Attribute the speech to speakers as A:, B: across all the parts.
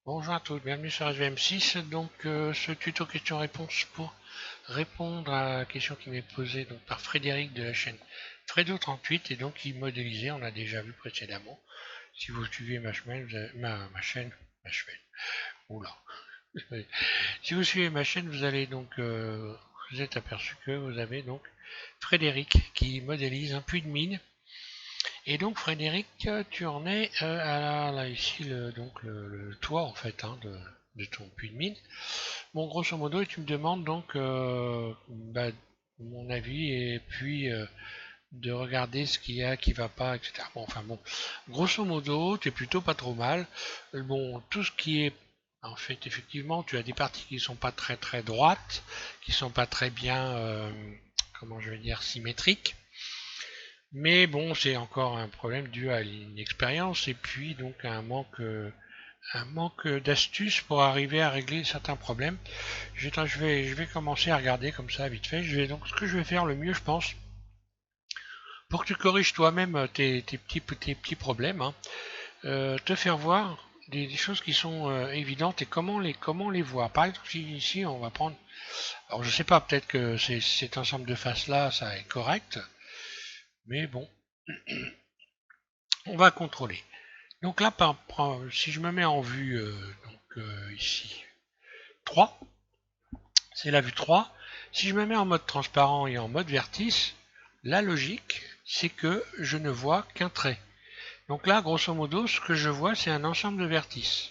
A: Bonjour à tous, bienvenue sur SVM6. Donc ce tuto question-réponse pour répondre à la question qui m'est posée donc, par Frédéric de la chaîne Fredo38 et donc qui modélisait, on a déjà vu précédemment. Si vous suivez ma chaîne, oula. Si vous suivez ma chaîne, vous allez donc vous êtes aperçu que vous avez donc Frédéric qui modélise un puits de mine. Et donc Frédéric, tu en es là ici le toit en fait de ton puits de mine. Bon, grosso modo, et tu me demandes donc mon avis et puis de regarder ce qu'il y a qui va pas, etc. Bon, enfin bon, grosso modo, t'es plutôt pas trop mal. Bon, tout ce qui est en fait, effectivement, tu as des parties qui sont pas très très droites, qui sont pas très bien, comment je vais dire, symétriques. Mais bon, c'est encore un problème dû à l'inexpérience et puis donc à un manque d'astuce pour arriver à régler certains problèmes. Je vais commencer à regarder comme ça vite fait. Ce que je vais faire le mieux, je pense, pour que tu corriges toi-même tes petits problèmes, hein, te faire voir des choses qui sont évidentes et comment les voir. Par exemple, ici, on va prendre. Alors, je sais pas, peut-être que cet ensemble de faces là, ça est correct, mais bon, on va contrôler. Donc là, si je me mets en vue, ici, 3, c'est la vue 3. Si je me mets en mode transparent et en mode vertice, la logique, c'est que je ne vois qu'un trait. Donc là, grosso modo, ce que je vois, c'est un ensemble de vertices.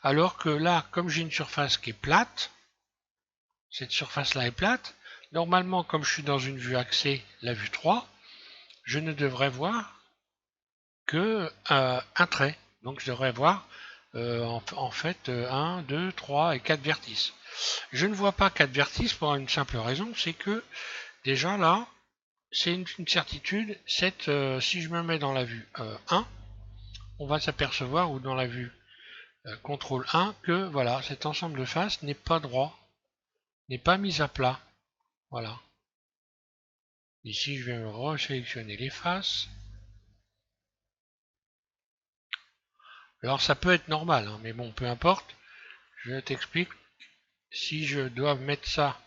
A: Alors que là, comme j'ai une surface qui est plate, cette surface-là est plate, normalement, comme je suis dans une vue axée, la vue 3, je ne devrais voir que un trait. Donc je devrais voir en fait 1, 2, 3 et 4 vertices. Je ne vois pas 4 vertices pour une simple raison, c'est que déjà là, c'est une certitude, si je me mets dans la vue 1, on va s'apercevoir, ou dans la vue contrôle 1, que voilà, cet ensemble de faces n'est pas droit, n'est pas mis à plat. Voilà. Ici, je vais me resélectionner les faces. Alors ça peut être normal, hein, mais bon, peu importe. Je t'explique. Si je dois mettre ça,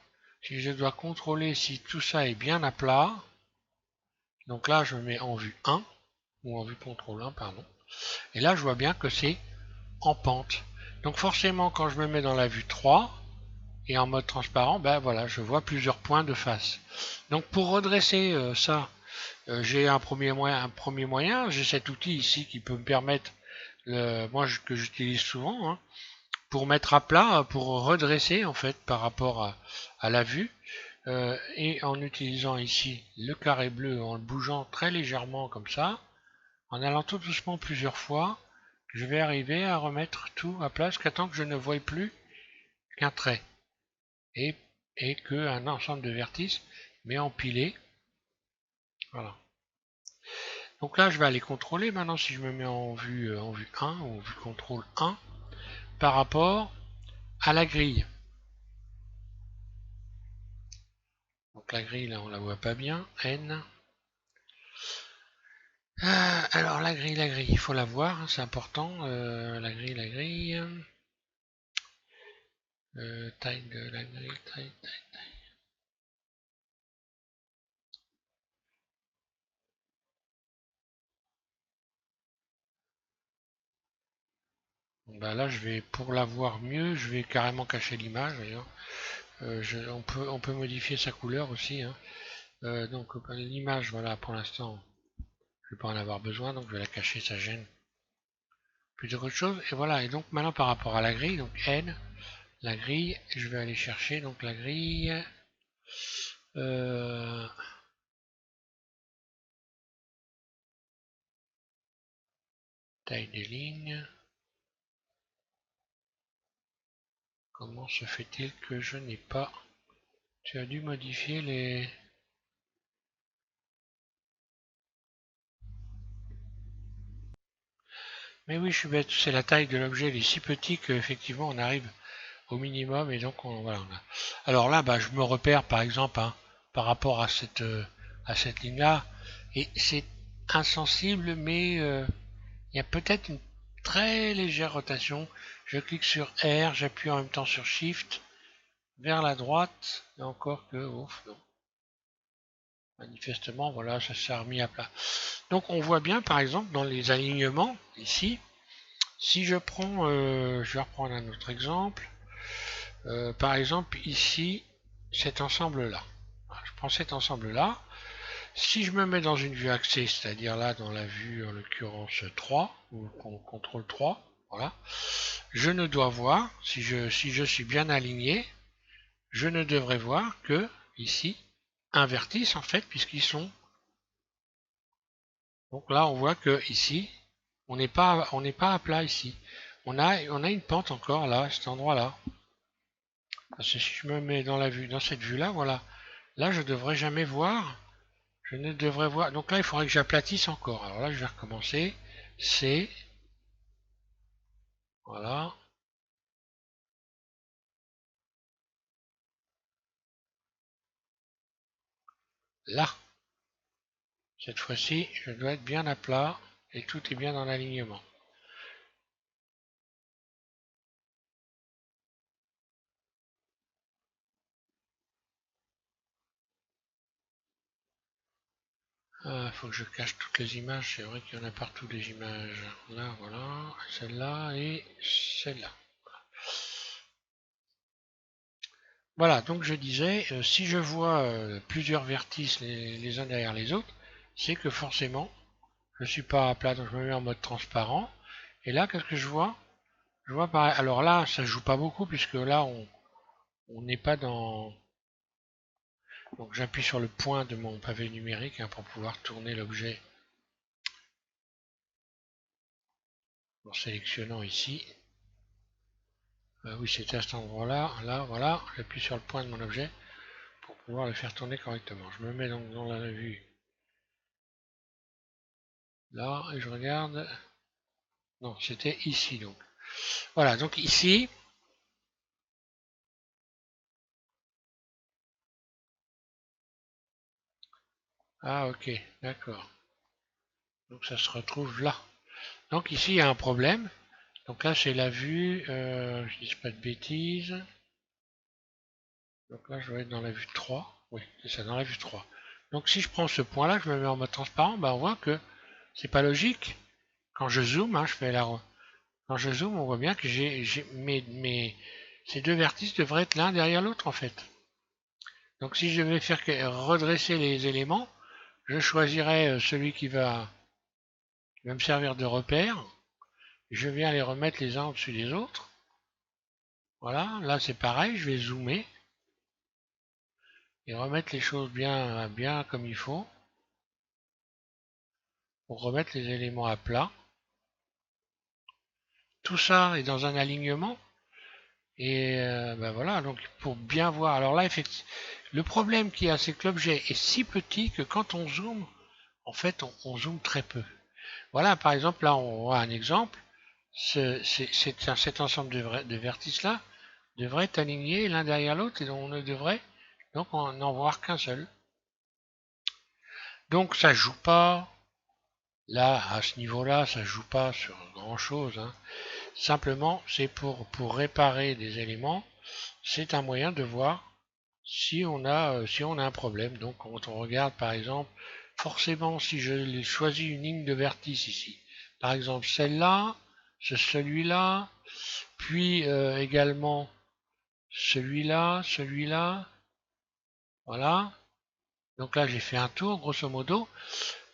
A: si je dois contrôler si tout ça est bien à plat, donc là je me mets en vue 1, ou en vue contrôle 1, pardon, et là je vois bien que c'est en pente. Donc forcément quand je me mets dans la vue 3, et en mode transparent, ben voilà, je vois plusieurs points de face. Donc pour redresser ça, j'ai un premier moyen, j'ai cet outil ici qui peut me permettre, que j'utilise souvent, hein, pour mettre à plat, pour redresser en fait par rapport à la vue, et en utilisant ici le carré bleu, en le bougeant très légèrement comme ça, en allant tout doucement plusieurs fois, je vais arriver à remettre tout à plat jusqu'à temps que je ne voie plus qu'un trait et, et qu'un ensemble de vertices mais empilé. Voilà. Donc là, je vais aller contrôler maintenant si je me mets en vue 1 ou vue contrôle 1 par rapport à la grille. Donc la grille, là, on la voit pas bien. N. Alors la grille, il faut la voir, hein, c'est important. La grille. Taille de la grille, taille. Bah là, pour la voir mieux, je vais carrément cacher l'image d'ailleurs. On peut modifier sa couleur aussi, hein. Donc l'image, voilà, pour l'instant, je vais pas en avoir besoin, donc je vais la cacher, ça gêne plutôt qu'autre chose. Et voilà, et donc maintenant par rapport à la grille, donc N, la grille, je vais aller chercher donc la grille. Euh, taille des lignes. Comment se fait-il que je n'ai pas... Tu as dû modifier les... Mais oui, je suis bête, c'est la taille de l'objet, il est si petit qu'effectivement on arrive au minimum et donc voilà. Alors là, bah, je me repère par exemple, hein, par rapport à cette ligne-là, et c'est insensible, mais il y a peut-être très légère rotation. Je clique sur R, j'appuie en même temps sur Shift, vers la droite, et encore que, ouf, non. Manifestement, voilà, ça s'est remis à plat. Donc on voit bien, par exemple, dans les alignements, ici, si je prends, je vais reprendre un autre exemple, par exemple, ici, cet ensemble-là. Je prends cet ensemble-là. Si je me mets dans une vue axée, c'est-à-dire là, dans la vue, en l'occurrence 3, ou contrôle 3, voilà, je ne dois voir, si je suis bien aligné, je ne devrais voir que, ici, un vertice, en fait, puisqu'ils sont... Donc là, on voit que, ici, on n'est pas à plat, ici. On a une pente encore, là, à cet endroit-là. Parce que si je me mets dans la vue, dans cette vue-là, voilà. Là, je devrais jamais voir. Je ne devrais voir. Donc là, il faudrait que j'aplatisse encore. Alors là, je vais recommencer. C'est... Voilà. Là. Cette fois-ci, je dois être bien à plat et tout est bien dans l'alignement. Il faut que je cache toutes les images. C'est vrai qu'il y en a partout des images. Là, voilà. Celle-là et celle-là. Voilà, donc je disais, si je vois plusieurs vertices les uns derrière les autres, c'est que forcément, je ne suis pas à plat, donc je me mets en mode transparent. Et là, qu'est-ce que je vois? Je vois pareil. Alors là, ça joue pas beaucoup, puisque là, on n'est pas dans... Donc j'appuie sur le point de mon pavé numérique hein, pour pouvoir tourner l'objet en sélectionnant ici. Oui, c'était à cet endroit-là. Là, voilà, j'appuie sur le point de mon objet pour pouvoir le faire tourner correctement. Je me mets donc dans la vue là et je regarde. Non, c'était ici donc. Voilà, donc ici, ah ok, d'accord. Donc ça se retrouve là. Donc ici, il y a un problème. Donc là, c'est la vue, je dis pas de bêtises. Donc là, je vais être dans la vue 3. Oui, c'est ça, dans la vue 3. Donc si je prends ce point-là, je me mets en mode transparent, ben on voit que c'est pas logique. Quand je zoome, hein, je fais la... Quand je zoome, on voit bien que ces deux vertices devraient être l'un derrière l'autre en fait. Donc si je devais faire redresser les éléments, je choisirais celui qui va me servir de repère. Je viens les remettre les uns au-dessus des autres. Voilà, là c'est pareil, je vais zoomer et remettre les choses bien comme il faut pour remettre les éléments à plat. Tout ça est dans un alignement et ben voilà, donc pour bien voir. Alors là, effectivement, le problème qu'il y a, c'est que l'objet est si petit que quand on zoome, en fait, on zoome très peu. Voilà, par exemple, là, on voit un exemple. Cet ensemble de vertices-là devrait être aligné l'un derrière l'autre et on ne devrait donc n'en voir qu'un seul. Donc ça joue pas, là, à ce niveau-là, ça joue pas sur grand-chose. Hein. Simplement, c'est pour réparer des éléments, c'est un moyen de voir si on a un problème. Donc quand on regarde par exemple, forcément si je choisis une ligne de vertice ici, par exemple celle-là, celui-là, puis également celui-là, voilà. Donc là j'ai fait un tour grosso modo.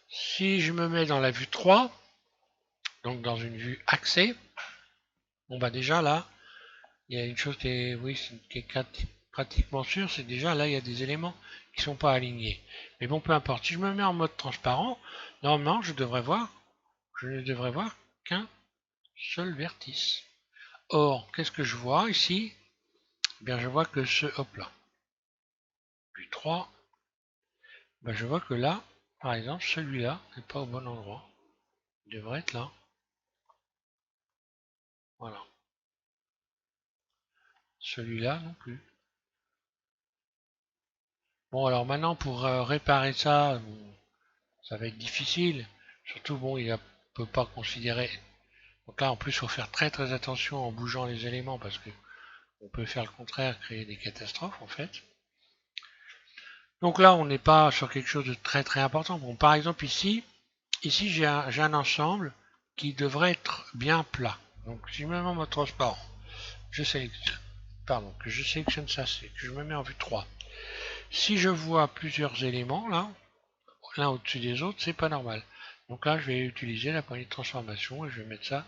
A: Si je me mets dans la vue 3, donc dans une vue axée, bon bah déjà là, il y a une chose qui est, oui, qui est pratiquement sûre, c'est déjà là il y a des éléments qui sont pas alignés. Mais bon, peu importe. Si je me mets en mode transparent, normalement je ne devrais voir qu'un seul vertice. Or, qu'est-ce que je vois ici? Eh bien, je vois que hop là, puis 3, ben, je vois que là, par exemple, celui-là n'est pas au bon endroit. Il devrait être là. Voilà. Celui-là non plus. Bon, alors maintenant, pour réparer ça, bon, ça va être difficile. Surtout, bon, il ne peut pas considérer. Donc là, en plus, il faut faire très très attention en bougeant les éléments parce que on peut faire le contraire, créer des catastrophes en fait. Donc là, on n'est pas sur quelque chose de très très important. Bon, par exemple ici j'ai un ensemble qui devrait être bien plat. Donc si je me mets en mode transparent, je sélectionne, pardon, que je sélectionne ça, c'est que je me mets en vue 3. Si je vois plusieurs éléments là, l'un au-dessus des autres, c'est pas normal. Donc là, je vais utiliser la poignée de transformation et je vais mettre ça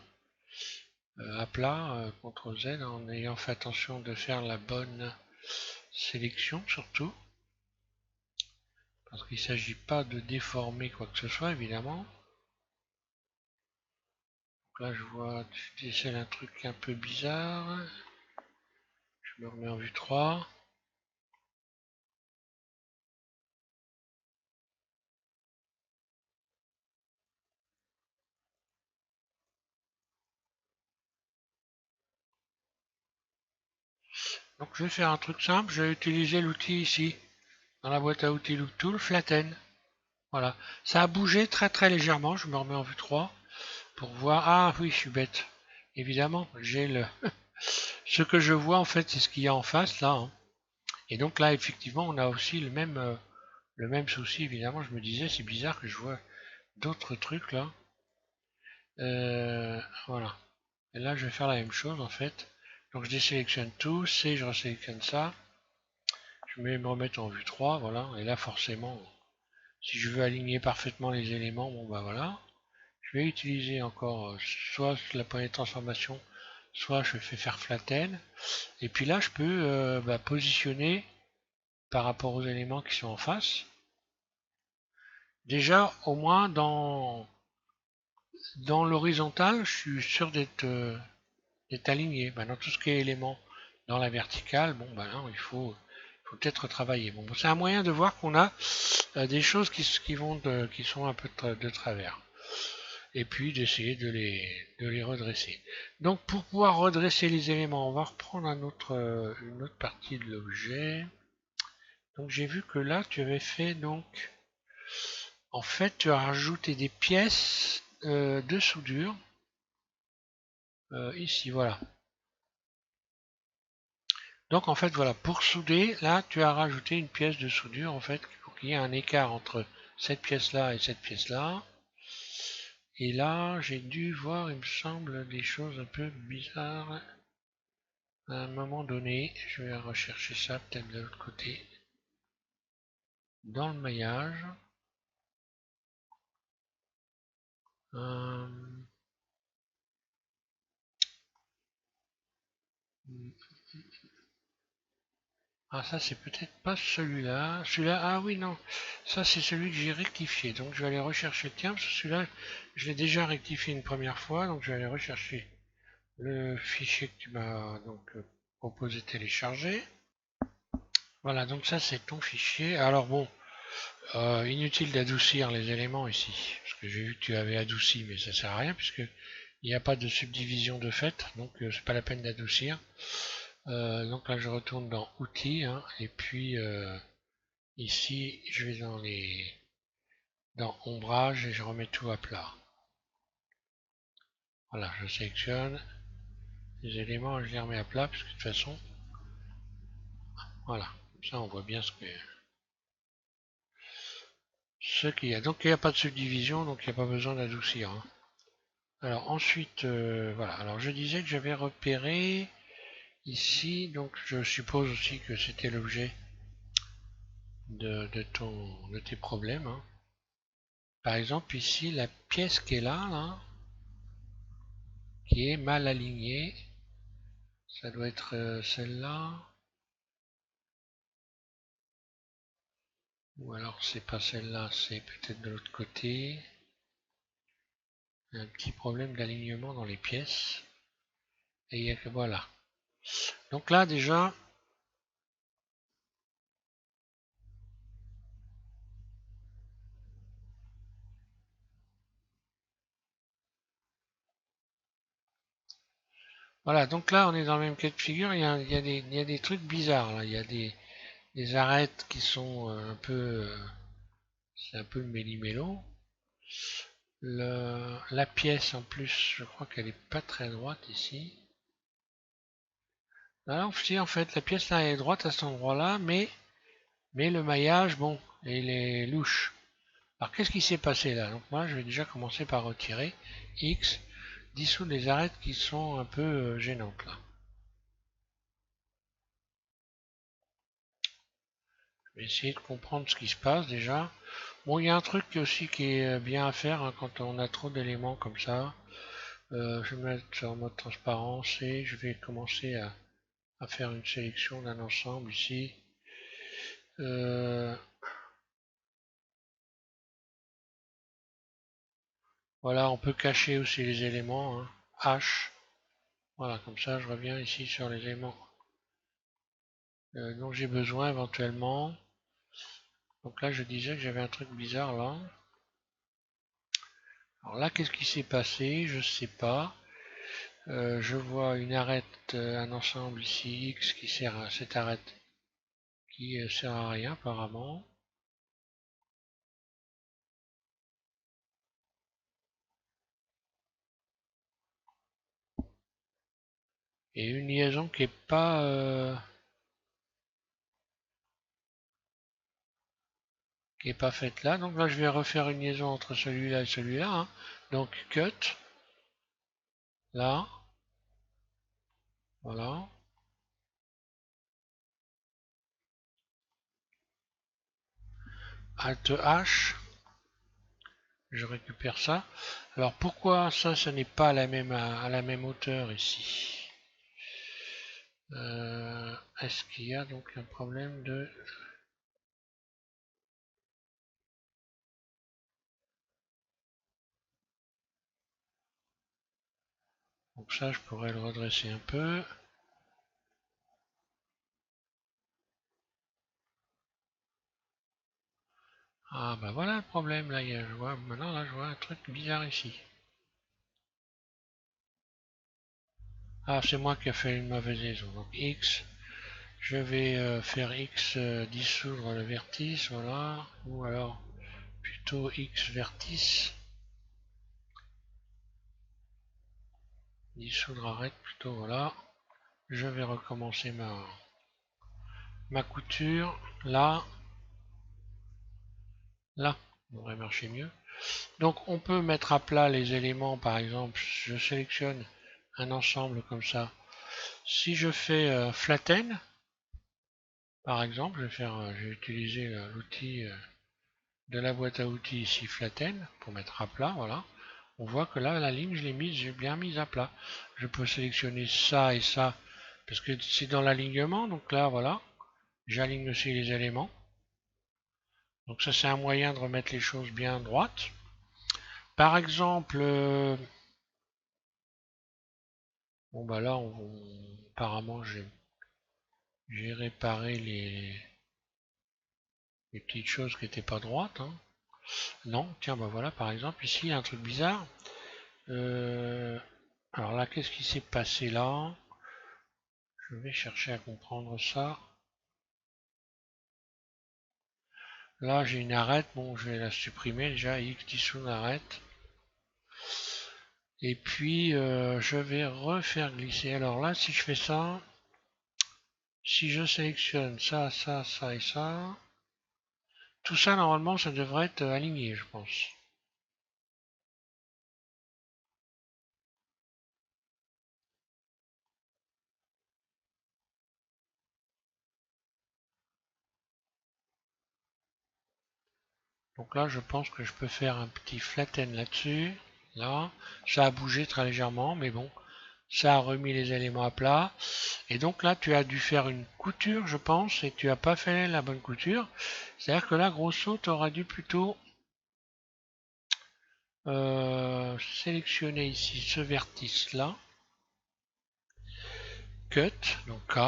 A: à plat, CTRL Z, en ayant fait attention de faire la bonne sélection surtout. Parce qu'il ne s'agit pas de déformer quoi que ce soit, évidemment. Donc là, je vois, tu décèles un truc un peu bizarre. Je me remets en vue 3. Donc je vais faire un truc simple, je vais utiliser l'outil ici, dans la boîte à outils Loop Tool, Flatten. Voilà, ça a bougé très très légèrement, je me remets en vue 3 pour voir. Ah oui, je suis bête. Évidemment, j'ai le... ce que je vois en fait, c'est ce qu'il y a en face là. Hein. Et donc là, effectivement, on a aussi le même souci, évidemment. Je me disais, c'est bizarre que je vois d'autres trucs là. Voilà. Et là, je vais faire la même chose en fait. Donc je désélectionne tout, C, je resélectionne ça. Je vais me remettre en vue 3, voilà. Et là, forcément, si je veux aligner parfaitement les éléments, bon bah voilà. Je vais utiliser encore soit la poignée de transformation, soit je fais faire flatten. Et puis là, je peux positionner par rapport aux éléments qui sont en face. Déjà, au moins dans l'horizontale, je suis sûr d'être aligné. Dans tout ce qui est élément dans la verticale, bon ben non, il faut peut-être travailler. Bon, c'est un moyen de voir qu'on a des choses qui sont un peu de travers. Et puis d'essayer de les redresser. Donc pour pouvoir redresser les éléments, on va reprendre une autre partie de l'objet. Donc j'ai vu que là tu avais fait donc en fait tu as rajouté des pièces de soudure ici voilà. Donc en fait voilà, pour souder, là tu as rajouté une pièce de soudure en fait pour qu'il y ait un écart entre cette pièce là et cette pièce là. Et là j'ai dû voir, il me semble, des choses un peu bizarres à un moment donné. Je vais rechercher ça peut-être de l'autre côté. Dans le maillage. Euh, Ah, ça, c'est peut-être pas celui-là. Celui-là, ah oui, non. Ça, c'est celui que j'ai rectifié. Donc, je vais aller rechercher. Tiens, parce que celui-là, je l'ai déjà rectifié une première fois. Donc, je vais aller rechercher le fichier que tu m'as donc proposé de télécharger. Voilà, donc ça, c'est ton fichier. Alors, bon, inutile d'adoucir les éléments ici. Parce que j'ai vu que tu avais adouci, mais ça sert à rien, puisque il n'y a pas de subdivision de fait. Donc, c'est pas la peine d'adoucir. Donc là, je retourne dans Outils, hein, et puis ici, je vais dans Ombrage et je remets tout à plat. Voilà, je sélectionne les éléments et je les remets à plat, puisque de toute façon, voilà, comme ça on voit bien ce qu'il y a. Donc il n'y a pas de subdivision, donc il n'y a pas besoin d'adoucir. Hein. Alors ensuite, voilà, alors je disais que j'avais repéré ici, donc je suppose aussi que c'était l'objet de tes problèmes. Hein. Par exemple, ici, la pièce qui est là, qui est mal alignée, ça doit être celle-là. Ou alors c'est pas celle-là, c'est peut-être de l'autre côté. Il y a un petit problème d'alignement dans les pièces. Et il y a que voilà. Donc là déjà, voilà, donc là on est dans le même cas de figure, il y a des trucs bizarres là. Il y a des arêtes qui sont un peu. C'est un peu le méli-mélo. La pièce en plus, je crois qu'elle est pas très droite ici. Alors si en fait la pièce là est droite à cet endroit-là, mais le maillage, bon, il est louche. Alors qu'est-ce qui s'est passé là? Donc moi je vais déjà commencer par retirer X, dissoudre les arêtes qui sont un peu gênantes là. Je vais essayer de comprendre ce qui se passe déjà. Bon, il y a un truc aussi qui est bien à faire hein, quand on a trop d'éléments comme ça. Je vais mettre en mode transparence et je vais commencer à faire une sélection d'un ensemble ici. Euh, voilà, on peut cacher aussi les éléments. Hein. H. Voilà, comme ça je reviens ici sur les éléments dont j'ai besoin éventuellement. Donc là je disais que j'avais un truc bizarre là. Alors là qu'est-ce qui s'est passé? Je sais pas. Je vois une arête, un ensemble ici X qui sert à cette arête qui sert à rien apparemment. Et une liaison qui est pas faite là. Donc là je vais refaire une liaison entre celui-là et celui-là. Hein. Donc cut, là, voilà. Alt H, je récupère ça. Alors pourquoi ça n'est pas à la même hauteur ici? Est-ce qu'il y a donc un problème de... Donc ça je pourrais le redresser un peu. Ah bah voilà le problème là, je vois, maintenant là je vois un truc bizarre ici. Ah c'est moi qui ai fait une mauvaise liaison. Donc X, je vais faire X dissoudre le vertice, voilà. Ou alors plutôt X vertice. Dissoudre arrête plutôt, voilà. Je vais recommencer ma couture. Là, là, ça devrait marcher mieux. Donc on peut mettre à plat les éléments, par exemple, je sélectionne un ensemble comme ça. Si je fais flatten, par exemple, je vais utiliser l'outil de la boîte à outils ici, flatten, pour mettre à plat, voilà. On voit que là, la ligne, j'ai bien mise à plat. Je peux sélectionner ça et ça, parce que c'est dans l'alignement, donc là, voilà. J'aligne aussi les éléments. Donc ça, c'est un moyen de remettre les choses bien droites. Par exemple, bon bah là, apparemment, j'ai réparé les petites choses qui n'étaient pas droites. Hein. Non, tiens, bah voilà, par exemple, ici, il y a un truc bizarre. Alors là, qu'est-ce qui s'est passé là? Je vais chercher à comprendre ça. Là, j'ai une arête. Bon, je vais la supprimer déjà. X dissout arête. Et puis, je vais refaire glisser. Alors là, si je fais ça, si je sélectionne ça, ça, ça et ça, tout ça, normalement, ça devrait être aligné, je pense. Donc là, je pense que je peux faire un petit flatten là-dessus. Là, ça a bougé très légèrement, mais bon, ça a remis les éléments à plat. Et donc là, tu as dû faire une couture, je pense, et tu n'as pas fait la bonne couture. C'est-à-dire que là, grosso, tu auras dû plutôt sélectionner ici ce vertice-là. Cut, donc K.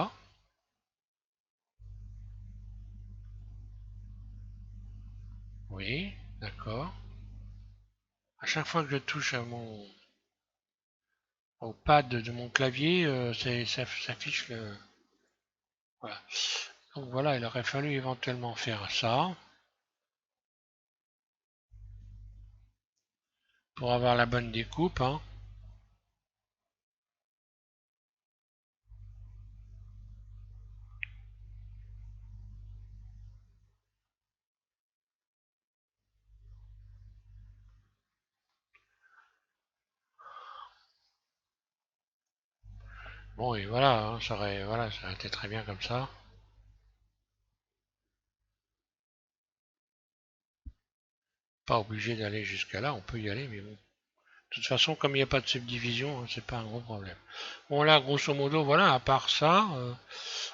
A: Oui, d'accord. À chaque fois que je touche au pad de mon clavier, ça s'affiche le... Voilà. Donc voilà, il aurait fallu éventuellement faire ça. pour avoir la bonne découpe, hein. Bon, et voilà, hein, voilà, ça aurait été très bien comme ça. Pas obligé d'aller jusqu'à là, on peut y aller, mais bon. De toute façon, comme il n'y a pas de subdivision, hein, c'est pas un gros problème. Bon, là, grosso modo, voilà, à part ça.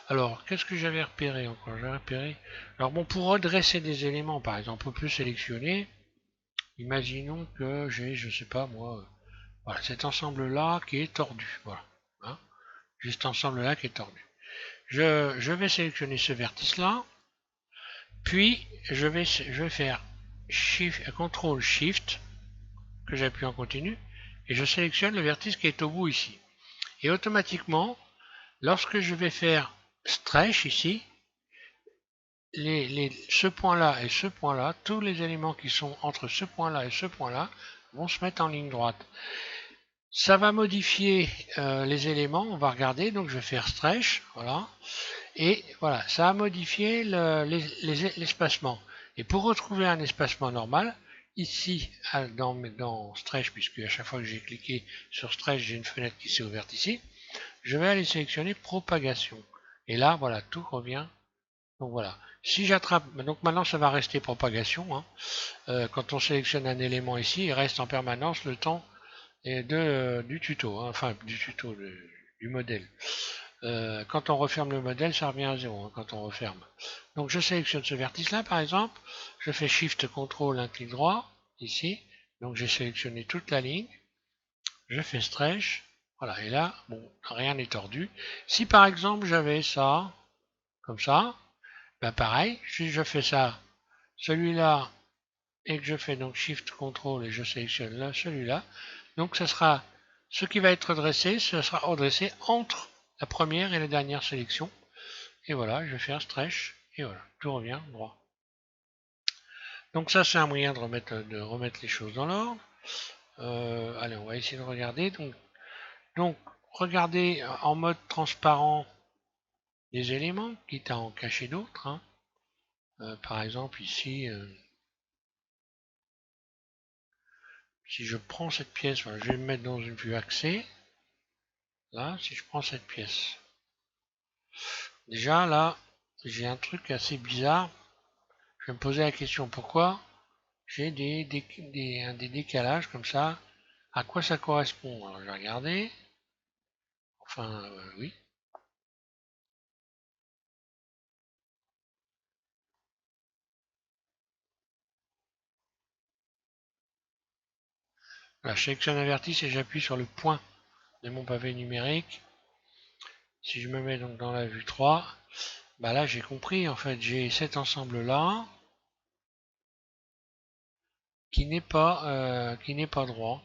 A: Alors, qu'est-ce que j'avais repéré encore? J'avais repéré. Alors, bon, pour redresser des éléments, par exemple, on peut sélectionner. Imaginons que j'ai, je sais pas moi, voilà, cet ensemble-là qui est tordu. Voilà. Hein, j'ai cet ensemble-là qui est tordu. Je vais sélectionner ce vertice-là. Puis, je vais faire Shift, CTRL Shift, que j'appuie en continu, et je sélectionne le vertice qui est au bout ici. Et automatiquement, lorsque je vais faire Stretch ici, ce point-là et ce point-là, tous les éléments qui sont entre ce point-là et ce point-là vont se mettre en ligne droite. Ça va modifier les éléments, on va regarder, donc je vais faire Stretch, voilà. Et voilà, ça a modifié l'espacement. Et pour retrouver un espacement normal, ici, dans Stretch, puisque à chaque fois que j'ai cliqué sur Stretch, j'ai une fenêtre qui s'est ouverte ici, je vais aller sélectionner Propagation. Et là, voilà, tout revient. Donc voilà. Si j'attrape, donc maintenant ça va rester Propagation. Hein. Quand on sélectionne un élément ici, il reste en permanence le temps du tuto, hein, enfin du tuto, du modèle. Quand on referme le modèle, ça revient à 0 hein, quand on referme. Donc je sélectionne ce vertice-là, par exemple. Je fais Shift, CTRL, un clic droit, ici. Donc j'ai sélectionné toute la ligne. Je fais Stretch. Voilà, et là, bon, rien n'est tordu. Si par exemple j'avais ça, comme ça, ben pareil, si je fais ça, celui-là, et que je fais donc Shift, CTRL, et je sélectionne là, celui-là, donc ce sera, ce qui va être redressé, ce sera redressé entre la première et la dernière sélection. Et voilà, je vais faire Stretch, et voilà, tout revient droit. Donc ça, c'est un moyen de remettre les choses dans l'ordre. Allez, on va essayer de regarder. Donc regardez en mode transparent des éléments, quitte à en cacher d'autres. Hein. Par exemple, ici, si je prends cette pièce, voilà, je vais me mettre dans une vue axée. Là, si je prends cette pièce. Déjà, là, j'ai un truc assez bizarre. Je vais me poser la question, pourquoi j'ai des décalages comme ça? À quoi ça correspond? Alors, je vais regarder. Enfin, oui. Là, je sélectionne un vertice et j'appuie sur le point de mon pavé numérique. Si je me mets donc dans la vue 3, bah là j'ai compris, en fait j'ai cet ensemble là qui n'est pas droit.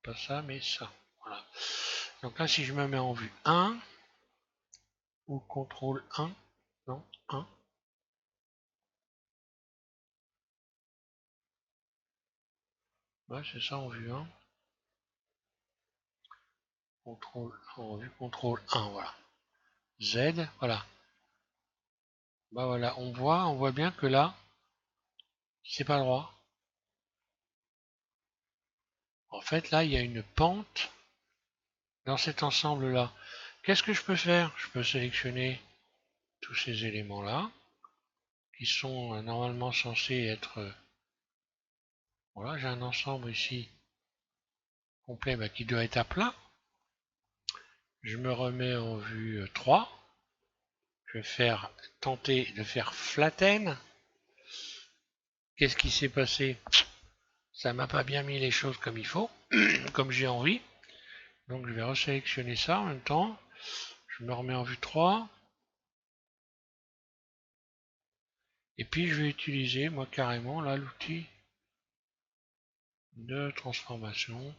A: Pas ça mais ça. Voilà. Donc là si je me mets en vue 1 ou contrôle 1, non 1, ouais c'est ça en vue 1, contrôle en vue contrôle 1, voilà. Z, voilà. Bah voilà, on voit bien que là, c'est pas droit. En fait là il y a une pente dans cet ensemble là. Qu'est-ce que je peux faire? Je peux sélectionner tous ces éléments là qui sont normalement censés être voilà, j'ai un ensemble ici complet bah, qui doit être à plat. Je me remets en vue 3. Je vais tenter de faire flatten. Qu'est-ce qui s'est passé? Ça m'a pas bien mis les choses comme il faut, comme j'ai envie. Donc je vais resélectionner ça en même temps. Je me remets en vue 3. Et puis je vais utiliser moi carrément là l'outil de transformation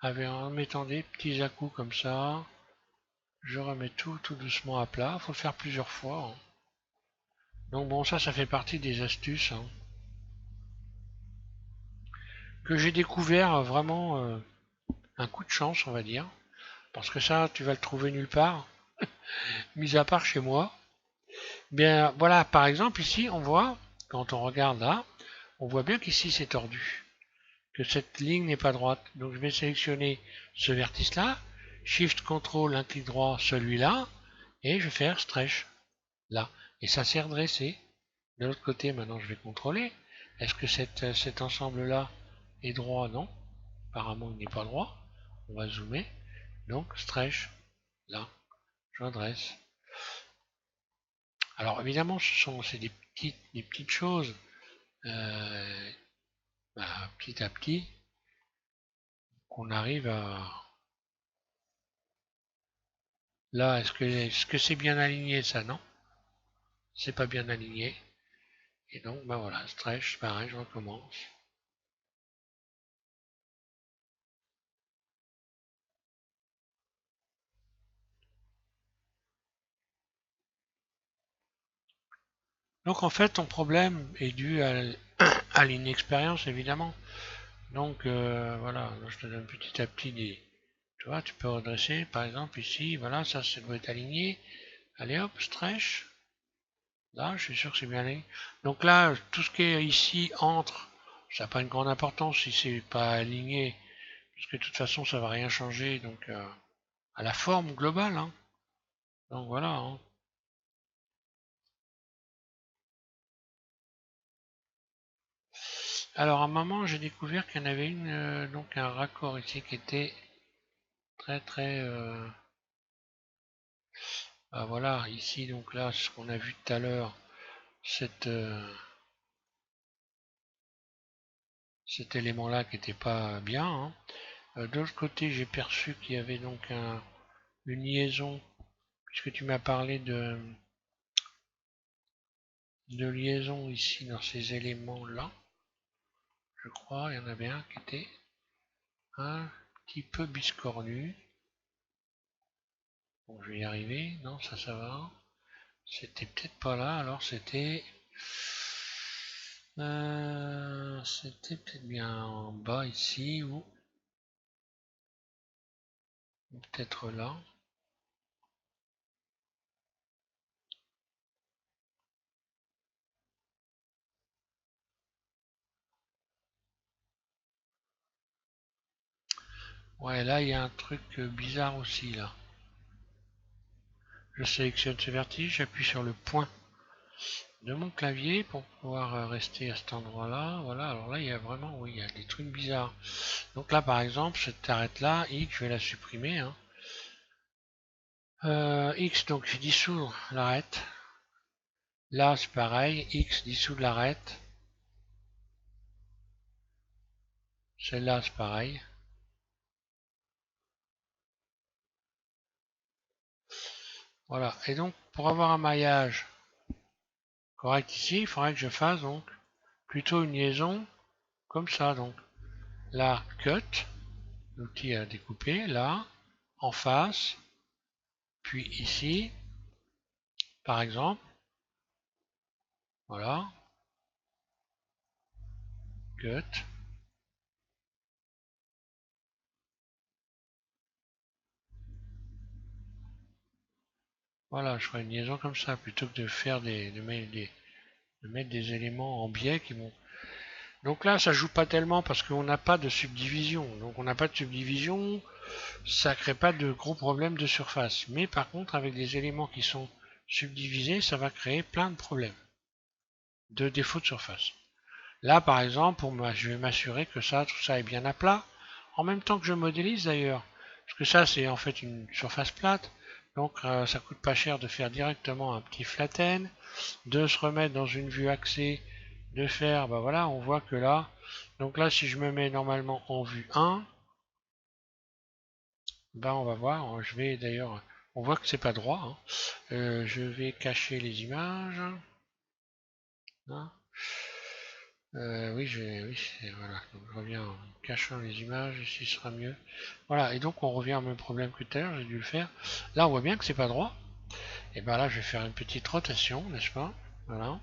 A: en mettant des petits à-coups comme ça. Je remets tout doucement à plat. Il faut le faire plusieurs fois. Hein. Donc bon, ça fait partie des astuces hein, que j'ai découvert vraiment un coup de chance, on va dire. Parce que ça, tu vas le trouver nulle part, mis à part chez moi. Bien, voilà, par exemple, ici, on voit, quand on regarde là, on voit bien qu'ici c'est tordu, que cette ligne n'est pas droite. Donc je vais sélectionner ce vertice-là, Shift, Ctrl, un clic droit, celui-là, et je vais faire Stretch, là. Et ça s'est redressé. De l'autre côté, maintenant, je vais contrôler. Est-ce que cet ensemble-là est droit? Non. Apparemment, il n'est pas droit. On va zoomer. Donc, Stretch, là, je redresse. Alors, évidemment, c'est des petites choses. Petit à petit, qu'on arrive à... Là, est-ce que c'est bien aligné, ça? Non. C'est pas bien aligné. Et donc, ben voilà, stretch, pareil, je recommence. Donc en fait, ton problème est dû à l'inexpérience, évidemment. Donc voilà, je te donne petit à petit des... Tu vois, tu peux redresser, par exemple, ici, voilà, ça doit être aligné. Allez hop, stretch. Là, je suis sûr que c'est bien aligné. Donc là, tout ce qui est ici entre, ça n'a pas une grande importance si c'est pas aligné, parce que de toute façon, ça va rien changer, donc à la forme globale, hein. Donc voilà, hein. Alors à un moment, j'ai découvert qu'il y en avait une, donc un raccord ici qui était très ah, voilà, ici donc là, ce qu'on a vu tout à l'heure, cette, cet élément-là qui n'était pas bien, hein. De l'autre côté, j'ai perçu qu'il y avait donc une liaison, puisque tu m'as parlé de liaison ici dans ces éléments-là. Je crois, il y en avait un qui était un petit peu biscornu. Bon, je vais y arriver. Non, ça va. C'était peut-être pas là, alors c'était peut-être bien en bas ici ou peut-être là. Ouais, là il y a un truc bizarre aussi là. Je sélectionne ce vertige, j'appuie sur le point de mon clavier pour pouvoir rester à cet endroit-là. Voilà, alors là il y a vraiment, oui, il y a des trucs bizarres. Donc là par exemple, cette arête là, X, je vais la supprimer, hein. X, donc je dissous l'arête. Là c'est pareil, X dissout l'arête. Celle-là c'est pareil. Voilà, et donc pour avoir un maillage correct ici, il faudrait que je fasse donc plutôt une liaison comme ça. Donc là, cut, l'outil à découper, là, en face, puis ici, par exemple, voilà, cut. Voilà, je ferai une liaison comme ça plutôt que de faire de mettre des éléments en biais qui vont. Donc là, ça joue pas tellement parce qu'on n'a pas de subdivision. Donc on n'a pas de subdivision, ça crée pas de gros problèmes de surface. Mais par contre, avec des éléments qui sont subdivisés, ça va créer plein de problèmes de défauts de surface. Là, par exemple, je vais m'assurer que tout ça est bien à plat, en même temps que je modélise d'ailleurs, parce que ça, c'est en fait une surface plate, donc ça coûte pas cher de faire directement un petit flatten, de se remettre dans une vue axée, de faire, bah voilà, on voit que là, donc là, si je me mets normalement en vue 1, bah on va voir, je vais d'ailleurs, on voit que c'est pas droit, hein. Je vais cacher les images, hein. Oui, voilà. Donc, je reviens en cachant les images, ici ce sera mieux. Voilà, et donc on revient au même problème que tout à l'heure, j'ai dû le faire. Là, on voit bien que c'est pas droit. Et ben là, je vais faire une petite rotation, n'est-ce pas? Voilà.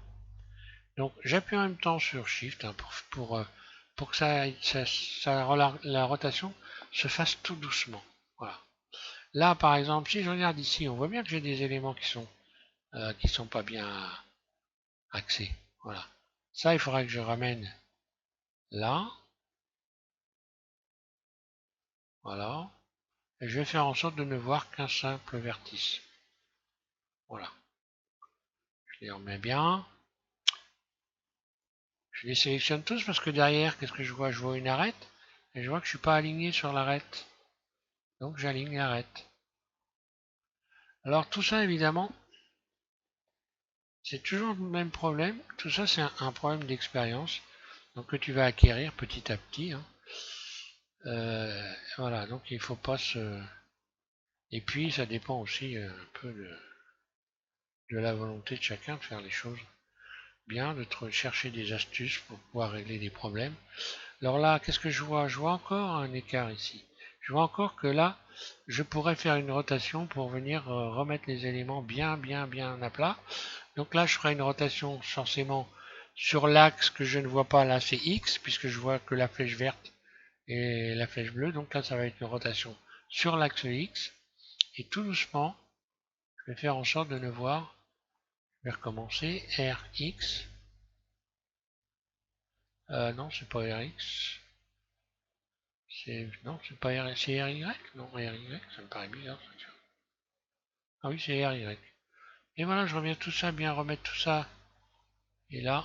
A: Donc, j'appuie en même temps sur Shift hein, pour pour que la rotation se fasse tout doucement. Voilà. Là, par exemple, si je regarde ici, on voit bien que j'ai des éléments qui sont pas bien axés. Voilà. Ça, il faudra que je ramène là. Voilà. Et je vais faire en sorte de ne voir qu'un simple vertice. Voilà. Je les remets bien. Je les sélectionne tous parce que derrière, qu'est-ce que je vois? Je vois une arête. Et je vois que je suis pas aligné sur l'arête. Donc j'aligne l'arête. Alors tout ça, évidemment, c'est toujours le même problème. Tout ça, c'est un problème d'expérience. Donc que tu vas acquérir petit à petit. Hein. Voilà, donc il faut pas se... Et puis ça dépend aussi un peu de la volonté de chacun de faire les choses bien, de chercher des astuces pour pouvoir régler des problèmes. Alors là, qu'est-ce que je vois? Je vois encore un écart ici. Je vois encore que là, je pourrais faire une rotation pour venir remettre les éléments bien à plat. Donc là, je ferai une rotation forcément sur l'axe que je ne vois pas. Là, c'est X, puisque je vois que la flèche verte et la flèche bleue. Donc là, ça va être une rotation sur l'axe X. Et tout doucement, je vais faire en sorte de ne voir. Je vais recommencer. RX. Non, c'est pas RX. Non, c'est pas c'est RY. Non, RY, ça me paraît bizarre. Ah oui, c'est RY. Et voilà, je reviens tout ça, bien remettre tout ça. Et là,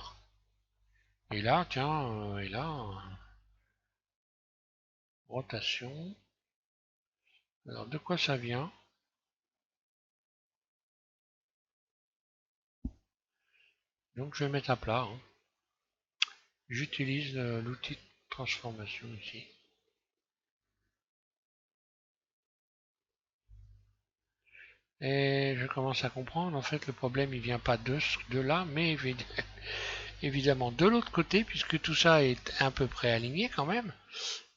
A: tiens, et là, rotation. Alors, de quoi ça vient? Donc, je vais mettre à plat. Hein. J'utilise l'outil de transformation ici. Et je commence à comprendre, en fait, le problème, il vient pas de là, mais évidemment de l'autre côté, puisque tout ça est à peu près aligné quand même.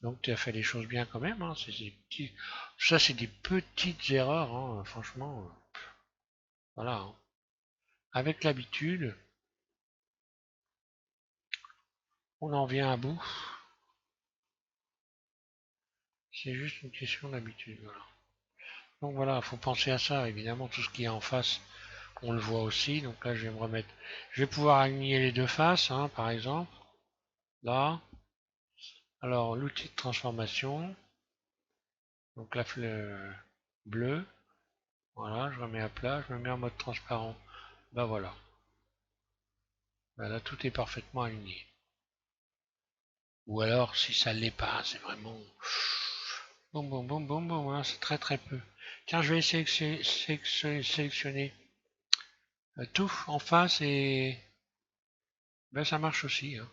A: Donc tu as fait les choses bien quand même. Hein. Ça, c'est des petites erreurs, hein, franchement. Voilà. Hein. Avec l'habitude, on en vient à bout. C'est juste une question d'habitude. Voilà. Donc voilà, il faut penser à ça. Évidemment, tout ce qui est en face, on le voit aussi. Donc là, je vais me remettre. Je vais pouvoir aligner les deux faces, hein, par exemple. Là. Alors, l'outil de transformation. Donc la fleur bleue. Voilà, je remets à plat. Je me mets en mode transparent. Ben voilà. Ben là, tout est parfaitement aligné. Ou alors, si ça l'est pas, c'est vraiment... Boum, hein, c'est très peu. Tiens, je vais sélectionner tout en face et... Ben, ça marche aussi. Hein.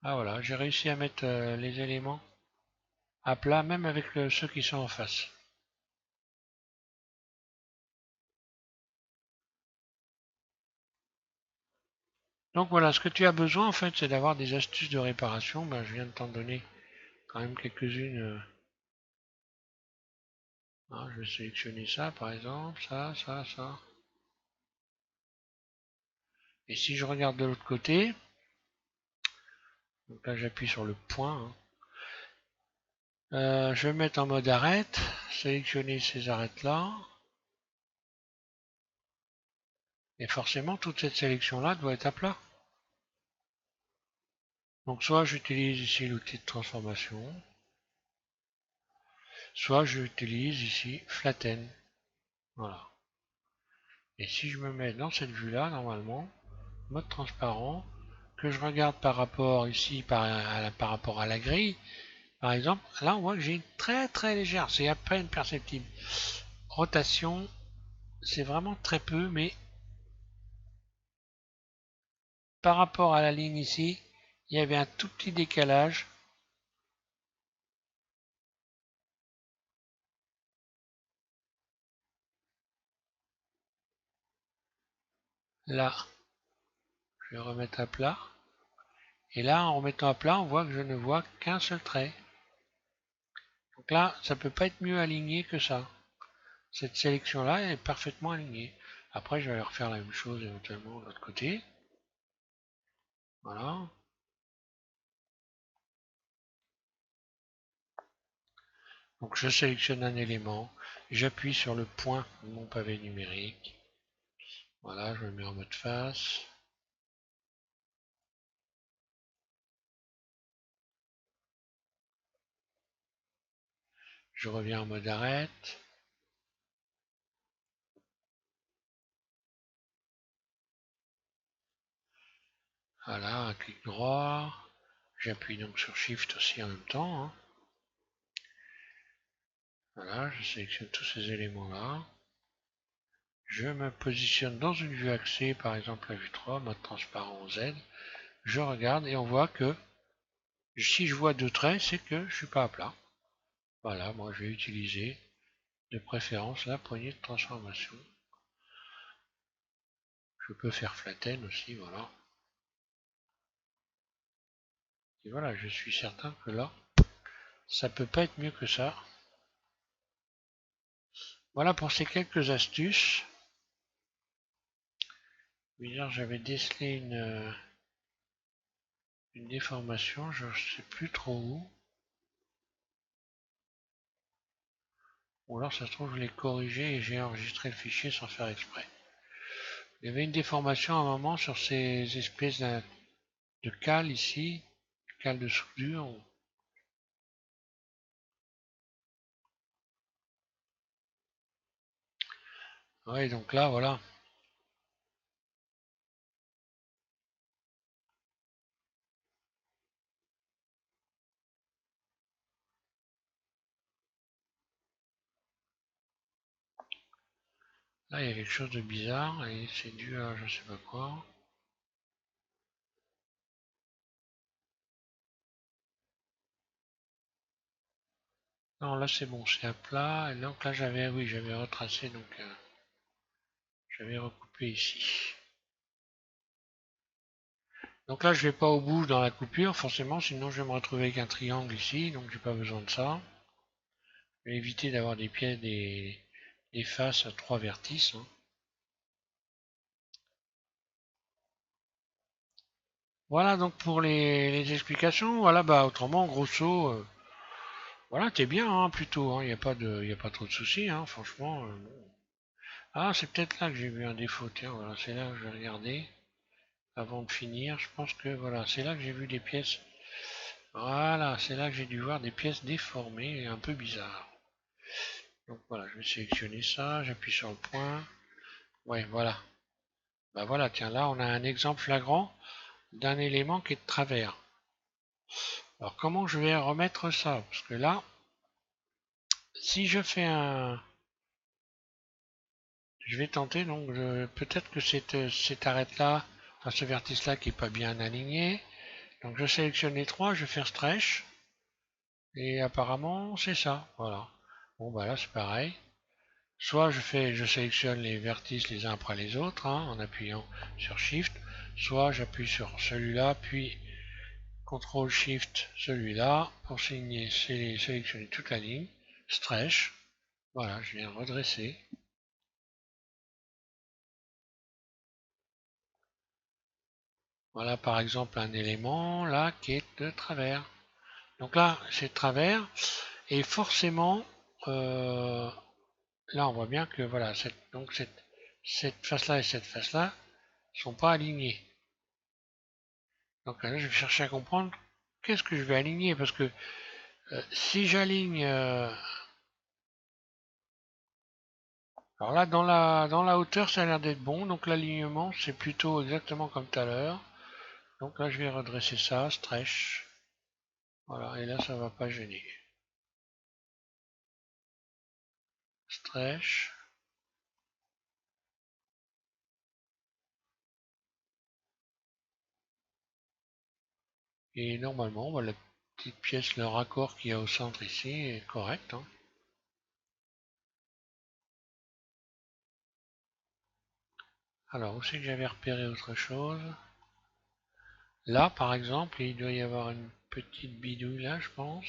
A: Ah voilà, j'ai réussi à mettre les éléments à plat, même avec ceux qui sont en face. Donc voilà, ce que tu as besoin en fait, c'est d'avoir des astuces de réparation. Ben, je viens de t'en donner quand même quelques-unes. Ah, je vais sélectionner ça par exemple, ça. Et si je regarde de l'autre côté, donc là j'appuie sur le point, hein. Je vais mettre en mode arête, sélectionner ces arêtes-là. Et forcément, toute cette sélection-là doit être à plat. Donc soit j'utilise ici l'outil de transformation, soit j'utilise ici flatten. Voilà. Et si je me mets dans cette vue-là, normalement, mode transparent, que je regarde par rapport ici, par rapport à la grille, par exemple, là on voit que j'ai une très légère, c'est à peine perceptible. Rotation, c'est vraiment très peu, mais par rapport à la ligne ici, il y avait un tout petit décalage. Là, je vais remettre à plat. Et là, en remettant à plat, on voit que je ne vois qu'un seul trait. Donc là, ça ne peut pas être mieux aligné que ça. Cette sélection-là est parfaitement alignée. Après, je vais refaire la même chose éventuellement de l'autre côté. Voilà. Donc je sélectionne un élément, j'appuie sur le point de mon pavé numérique. Voilà, je le mets en mode face. Je reviens en mode arrête. Voilà, un clic droit. J'appuie donc sur Shift aussi en même temps, hein. Voilà, je sélectionne tous ces éléments-là. Je me positionne dans une vue axée, par exemple la vue 3, mode transparent Z. Je regarde et on voit que si je vois deux traits, c'est que je suis pas à plat. Voilà, moi je vais utiliser de préférence la poignée de transformation. Je peux faire flatten aussi, voilà. Et voilà, je suis certain que là, ça peut pas être mieux que ça. Voilà pour ces quelques astuces. Bizarre, j'avais décelé une déformation, je ne sais plus trop où. Ou alors ça se trouve je l'ai corrigé et j'ai enregistré le fichier sans faire exprès. Il y avait une déformation à un moment sur ces espèces de cales ici, cales de soudure. Ouais, donc là, voilà. Là, il y a quelque chose de bizarre et c'est dû à je sais pas quoi. Non, là c'est bon, c'est à plat. Et donc là, oui, j'avais retracé, donc j'avais recoupé ici. Donc là, je vais pas au bout dans la coupure, forcément, sinon je vais me retrouver avec un triangle ici, donc j'ai pas besoin de ça. Je vais éviter d'avoir des pièces, des faces à trois vertices, hein. Voilà donc pour les explications. Voilà, bah autrement, grosso, voilà, t'es bien, hein, plutôt. Il n'y a pas de, y a pas trop de soucis, hein, franchement. Bon. Ah, c'est peut-être là que j'ai vu un défaut. Tiens, voilà, c'est là que je vais regarder avant de finir. Je pense que voilà, c'est là que j'ai vu des pièces. Voilà, c'est là que j'ai dû voir des pièces déformées et un peu bizarres. Donc voilà, je vais sélectionner ça, j'appuie sur le point. Ouais, voilà. Bah voilà, tiens, là on a un exemple flagrant d'un élément qui est de travers. Alors comment je vais remettre ça? Parce que là, si je fais un... Je vais tenter, donc peut-être que cette arête-là, enfin ce vertice-là qui est pas bien aligné. Donc je sélectionne les trois, je vais faire stretch. Et apparemment c'est ça, voilà. Bon bah là c'est pareil. Soit je sélectionne les vertices les uns après les autres, hein, en appuyant sur Shift. Soit j'appuie sur celui-là, puis CTRL SHIFT celui-là pour sélectionner toute la ligne. Stretch. Voilà, je viens redresser. Voilà par exemple un élément là qui est de travers. Donc là c'est de travers et forcément là on voit bien que voilà cette face là et cette face là sont pas alignées. Donc là je vais chercher à comprendre qu'est-ce que je vais aligner parce que si j'aligne alors là dans la hauteur ça a l'air d'être bon donc l'alignement c'est plutôt exactement comme tout à l'heure. Donc là je vais redresser ça, stretch. Voilà, et là ça va pas gêner. Stretch. Et normalement, bah, la petite pièce, le raccord qu'il y a au centre ici est correct, hein. Alors, où c'est que j'avais repéré autre chose? Là, par exemple, il doit y avoir une petite bidouille là, je pense.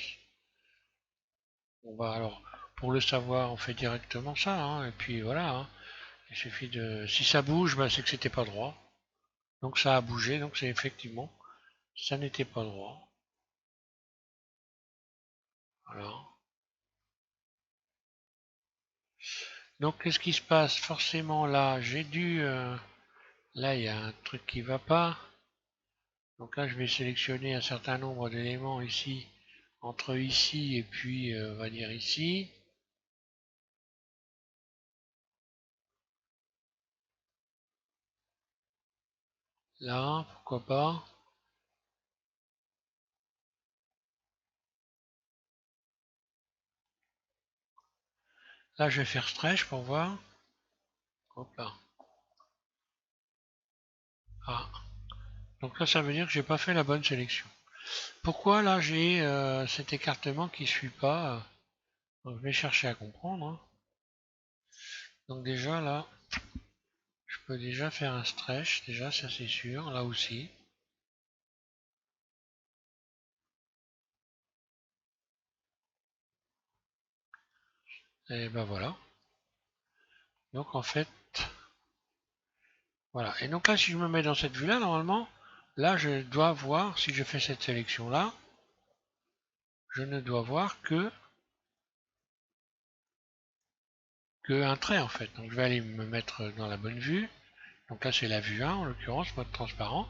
A: Bon, bah alors, pour le savoir, on fait directement ça, hein, et puis voilà, hein. Il suffit de... Si ça bouge, bah, c'est que c'était pas droit. Donc ça a bougé, donc c'est effectivement Ça n'était pas droit. Voilà. Donc qu'est-ce qui se passe? Forcément là, j'ai dû... là, il y a un truc qui va pas. Donc là, je vais sélectionner un certain nombre d'éléments ici, entre ici et puis, on va dire ici. Là, pourquoi pas. Là, je vais faire stretch pour voir. Hop là. Ah. Donc là, ça veut dire que j'ai pas fait la bonne sélection. Pourquoi là, j'ai cet écartement qui suit pas? Donc, je vais chercher à comprendre, hein. Donc déjà là, je peux déjà faire un stretch, déjà ça c'est sûr, là aussi. Et ben voilà. Donc en fait, voilà. Et donc là, si je me mets dans cette vue-là, normalement, là, je dois voir, si je fais cette sélection-là, je ne dois voir que un trait en fait. Donc je vais aller me mettre dans la bonne vue. Donc là, c'est la vue 1 en l'occurrence, mode transparent.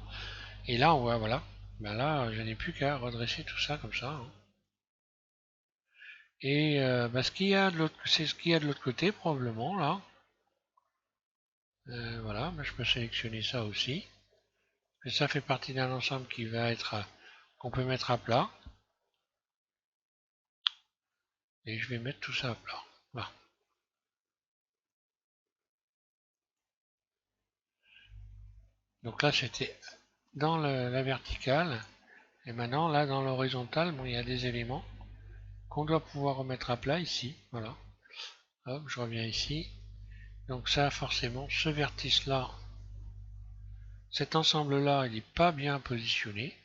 A: Et là, on voit, voilà. Ben là, je n'ai plus qu'à redresser tout ça comme ça, hein. Et ben, ce qu'il y a de l'autre, c'est ce qu'il y a de l'autre côté probablement là. Voilà, ben, je peux sélectionner ça aussi. Et ça fait partie d'un ensemble qui va être qu'on peut mettre à plat. Et je vais mettre tout ça à plat. Voilà. Donc là, c'était dans la verticale. Et maintenant, là, dans l'horizontale, bon, il y a des éléments qu'on doit pouvoir remettre à plat ici. Voilà. Hop, je reviens ici. Donc ça, forcément, ce vertice-là, cet ensemble-là, il n'est pas bien positionné.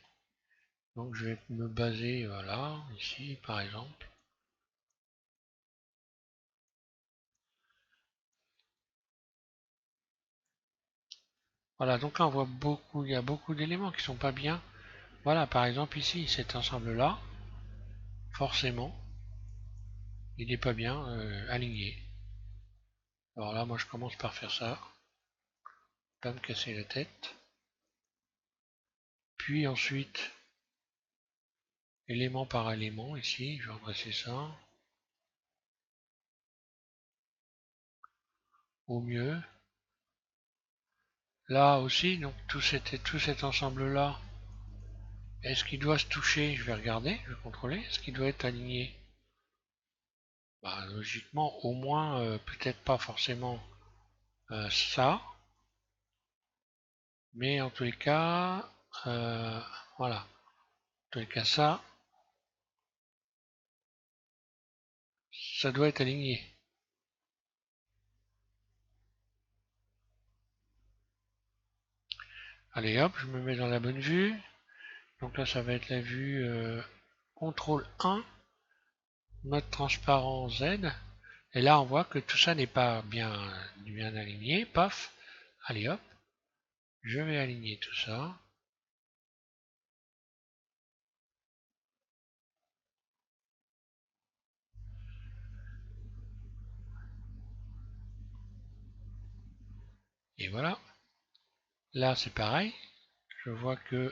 A: Donc je vais me baser, voilà, ici, par exemple. Voilà, donc là, on voit beaucoup, il y a beaucoup d'éléments qui sont pas bien. Voilà, par exemple, ici, cet ensemble-là, forcément, il n'est pas bien aligné. Alors là, moi, je commence par faire ça. Pas me casser la tête. Puis ensuite, élément par élément, ici, je vais redresser ça. Au mieux. Là aussi, donc tout cet ensemble-là, est-ce qu'il doit se toucher? Je vais regarder, je vais contrôler. Est-ce qu'il doit être aligné? Bah, logiquement, au moins, peut-être pas forcément ça, mais en tous les cas, voilà. En tous les cas, ça doit être aligné. Allez hop, je me mets dans la bonne vue. Donc là, ça va être la vue CTRL 1, mode transparent Z. Et là, on voit que tout ça n'est pas bien aligné. Paf. Allez hop, je vais aligner tout ça. Et voilà. Là, c'est pareil. Je vois que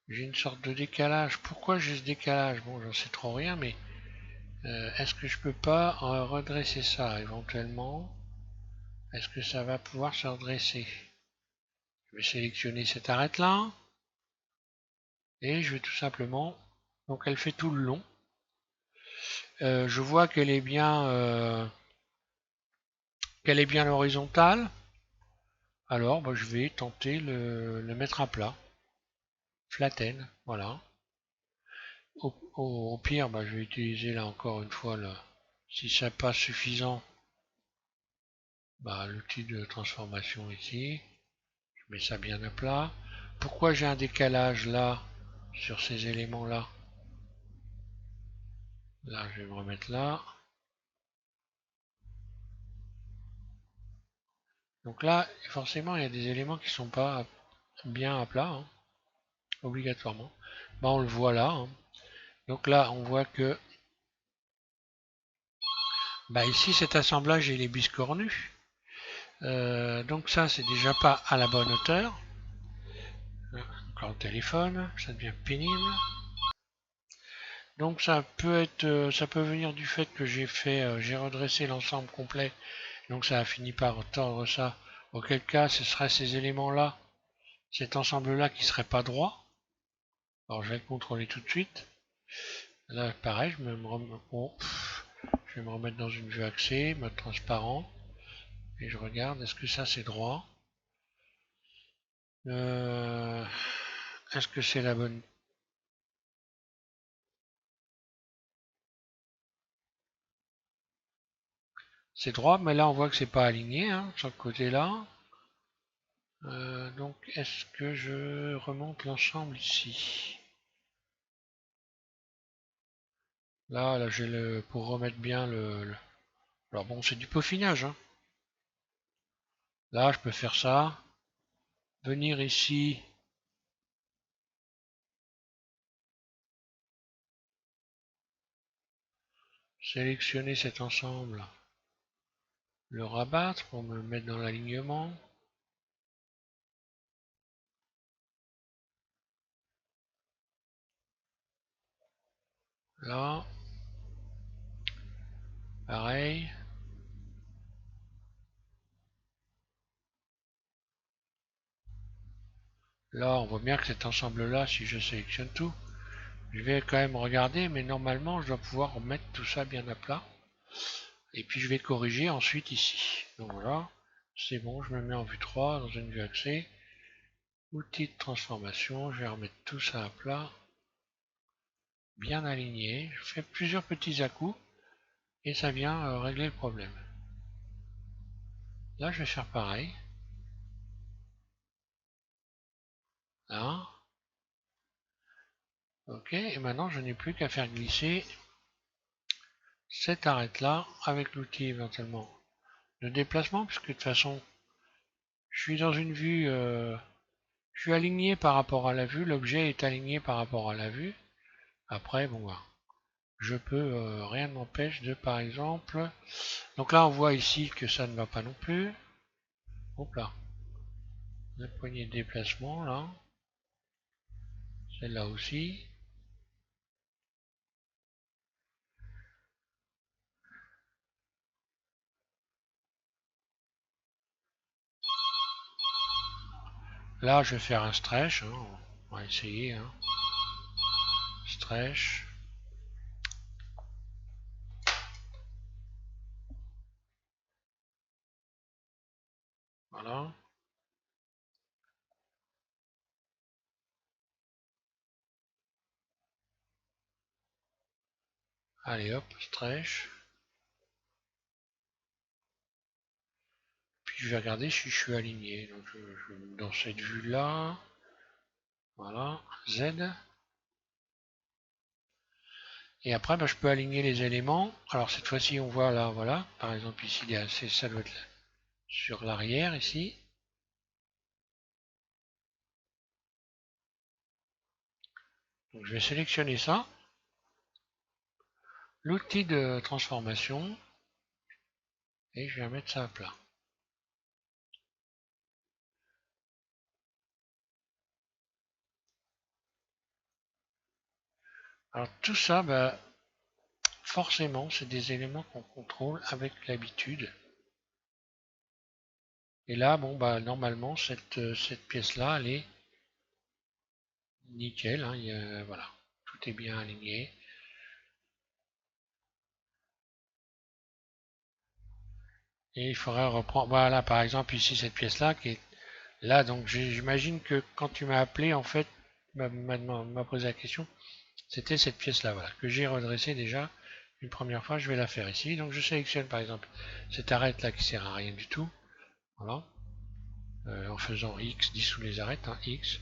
A: j'ai une sorte de décalage. Pourquoi j'ai ce décalage? Bon, j'en sais trop rien, mais est-ce que je peux pas redresser ça éventuellement? Est-ce que ça va pouvoir se redresser? Je vais sélectionner cette arête-là. Et je vais tout simplement... Donc elle fait tout le long. Je vois qu'elle est bien horizontale. Alors bah, je vais tenter le mettre à plat. Flatten, voilà. Au pire, bah, je vais utiliser là encore une fois, si ça n'est pas suffisant, bah, l'outil de transformation ici. Je mets ça bien à plat. Pourquoi j'ai un décalage là sur ces éléments là? Là, je vais me remettre là. Donc là, forcément, il y a des éléments qui sont pas bien à plat, hein. obligatoirement. Bah, on le voit là, hein. Donc là, on voit que bah, ici, cet assemblage, il est biscornu. Donc ça, c'est déjà pas à la bonne hauteur. Encore le téléphone, ça devient pénible. Donc ça peut être, ça peut venir du fait que j'ai redressé l'ensemble complet. Donc ça a fini par tordre ça. Auquel cas, ce serait ces éléments-là, cet ensemble-là qui serait pas droit. Alors je vais le contrôler tout de suite. Là, pareil, je vais me remettre dans une vue axée, mode transparent, et je regarde, est-ce que ça c'est droit? Est-ce que c'est la bonne? C'est droit, mais là on voit que c'est pas aligné, hein, sur le côté là. Donc est-ce que je remonte l'ensemble ici? Là j'ai le pour remettre bien Alors bon, c'est du peaufinage, hein. Là je peux faire ça, venir ici, sélectionner cet ensemble, le rabattre pour me mettre dans l'alignement. Là, pareil. Là, on voit bien que cet ensemble-là, si je sélectionne tout, je vais quand même regarder, mais normalement, je dois pouvoir remettre tout ça bien à plat. Et puis, je vais corriger ensuite ici. Donc voilà, c'est bon, je me mets en vue 3, dans une vue axée. Outil de transformation, je vais remettre tout ça à plat, bien aligné. Je fais plusieurs petits à-coups, et ça vient régler le problème. Là, je vais faire pareil. Là. Ok, et maintenant, je n'ai plus qu'à faire glisser cette arête-là avec l'outil éventuellement de déplacement, puisque de toute façon, je suis dans une vue, je suis aligné par rapport à la vue, l'objet est aligné par rapport à la vue. Après, bon, bah, je peux, rien ne m'empêche de, par exemple, donc là on voit ici que ça ne va pas non plus. Hop là, la poignée de déplacement là, celle-là aussi. Là, je vais faire un stretch, hein. On va essayer, hein. Stretch. Voilà. Allez hop, stretch. Puis je vais regarder si je suis aligné. Donc dans cette vue-là, voilà, Z. Et après, bah, je peux aligner les éléments. Alors cette fois-ci, on voit là, voilà. Par exemple ici, ça doit être sur l'arrière ici. Donc je vais sélectionner ça. L'outil de transformation. Et je vais mettre ça à plat. Alors tout ça, bah, forcément, c'est des éléments qu'on contrôle avec l'habitude. Et là, bon, bah, normalement, cette pièce-là, elle est nickel, hein, voilà, tout est bien aligné. Et il faudrait reprendre, voilà, par exemple, ici, cette pièce-là, qui est là, donc j'imagine que quand tu m'as appelé, en fait, m'a posé la question, c'était cette pièce-là, voilà, que j'ai redressée déjà une première fois, je vais la faire ici. Donc je sélectionne, par exemple, cette arête-là qui sert à rien du tout, voilà, en faisant X, dissout les arêtes, hein, X,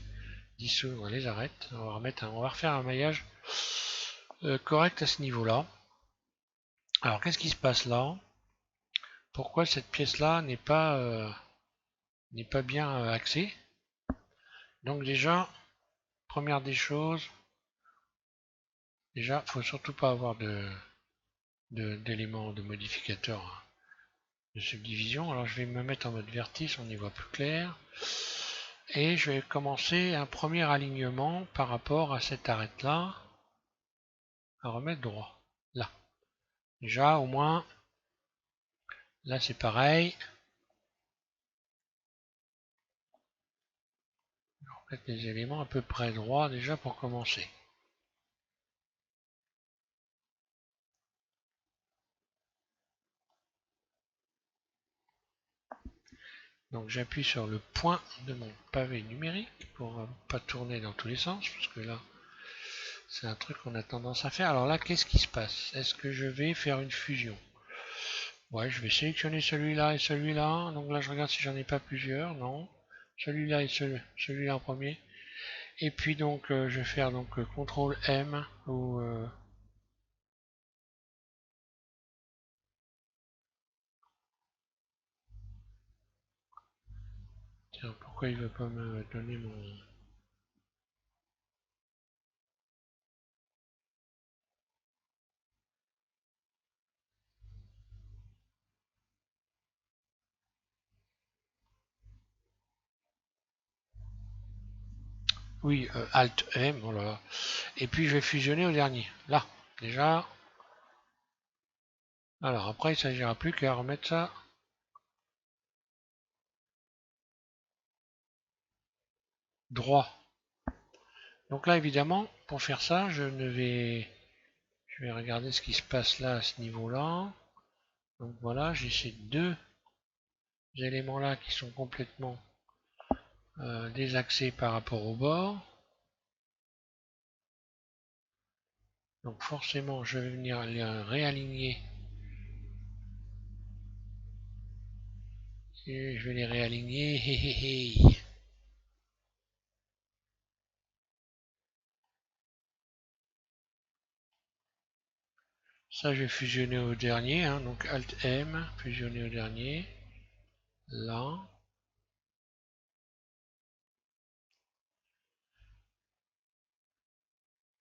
A: dissoudre les arêtes. On va refaire un maillage correct à ce niveau-là. Alors qu'est-ce qui se passe là? Pourquoi cette pièce-là n'est pas bien axée? Donc déjà, première des choses, déjà, faut surtout pas avoir d'éléments de modificateurs de subdivision. Alors je vais me mettre en mode vertice, on y voit plus clair. Et je vais commencer un premier alignement par rapport à cette arête là, à remettre droit. Là. Déjà, au moins, là c'est pareil. Je vais remettre les éléments à peu près droits déjà pour commencer. Donc j'appuie sur le point de mon pavé numérique pour ne pas tourner dans tous les sens, parce que là, c'est un truc qu'on a tendance à faire. Alors là, qu'est-ce qui se passe? Est-ce que je vais faire une fusion? Ouais, je vais sélectionner celui-là et celui-là. Donc là, je regarde si j'en ai pas plusieurs. Non. Celui-là et celui-là en premier. Et puis donc, je vais faire donc CTRL M ou tiens, pourquoi il veut pas me donner mon... Oui, Alt M, oh là là. Et puis je vais fusionner au dernier. Là, déjà. Alors après, il ne s'agira plus qu'à remettre ça droit. Donc là, évidemment, pour faire ça, je vais regarder ce qui se passe là à ce niveau-là. Donc voilà, j'ai ces deux éléments-là qui sont complètement désaxés par rapport au bord. Donc forcément, je vais venir les réaligner. Et je vais les réaligner. Ça, je vais fusionner au dernier. Hein, donc Alt M, fusionner au dernier. Là.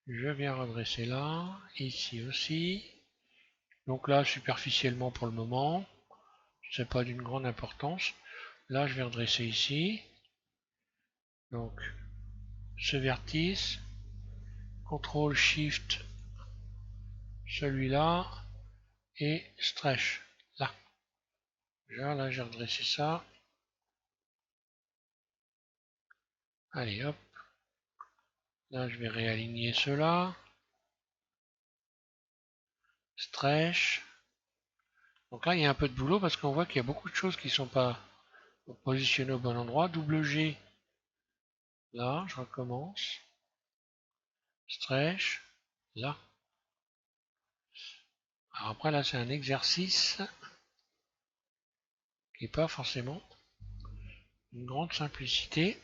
A: Je viens redresser là. Ici aussi. Donc là, superficiellement pour le moment. C'est pas d'une grande importance. Là, je vais redresser ici. Donc, ce vertice. CTRL SHIFT celui-là. Et stretch. Là. Là, j'ai redressé ça. Allez, hop. Là, je vais réaligner cela. Stretch. Donc là, il y a un peu de boulot parce qu'on voit qu'il y a beaucoup de choses qui ne sont pas positionnées au bon endroit. Double G. Là, je recommence. Stretch. Là. Alors après, là, c'est un exercice qui n'est pas forcément une grande simplicité.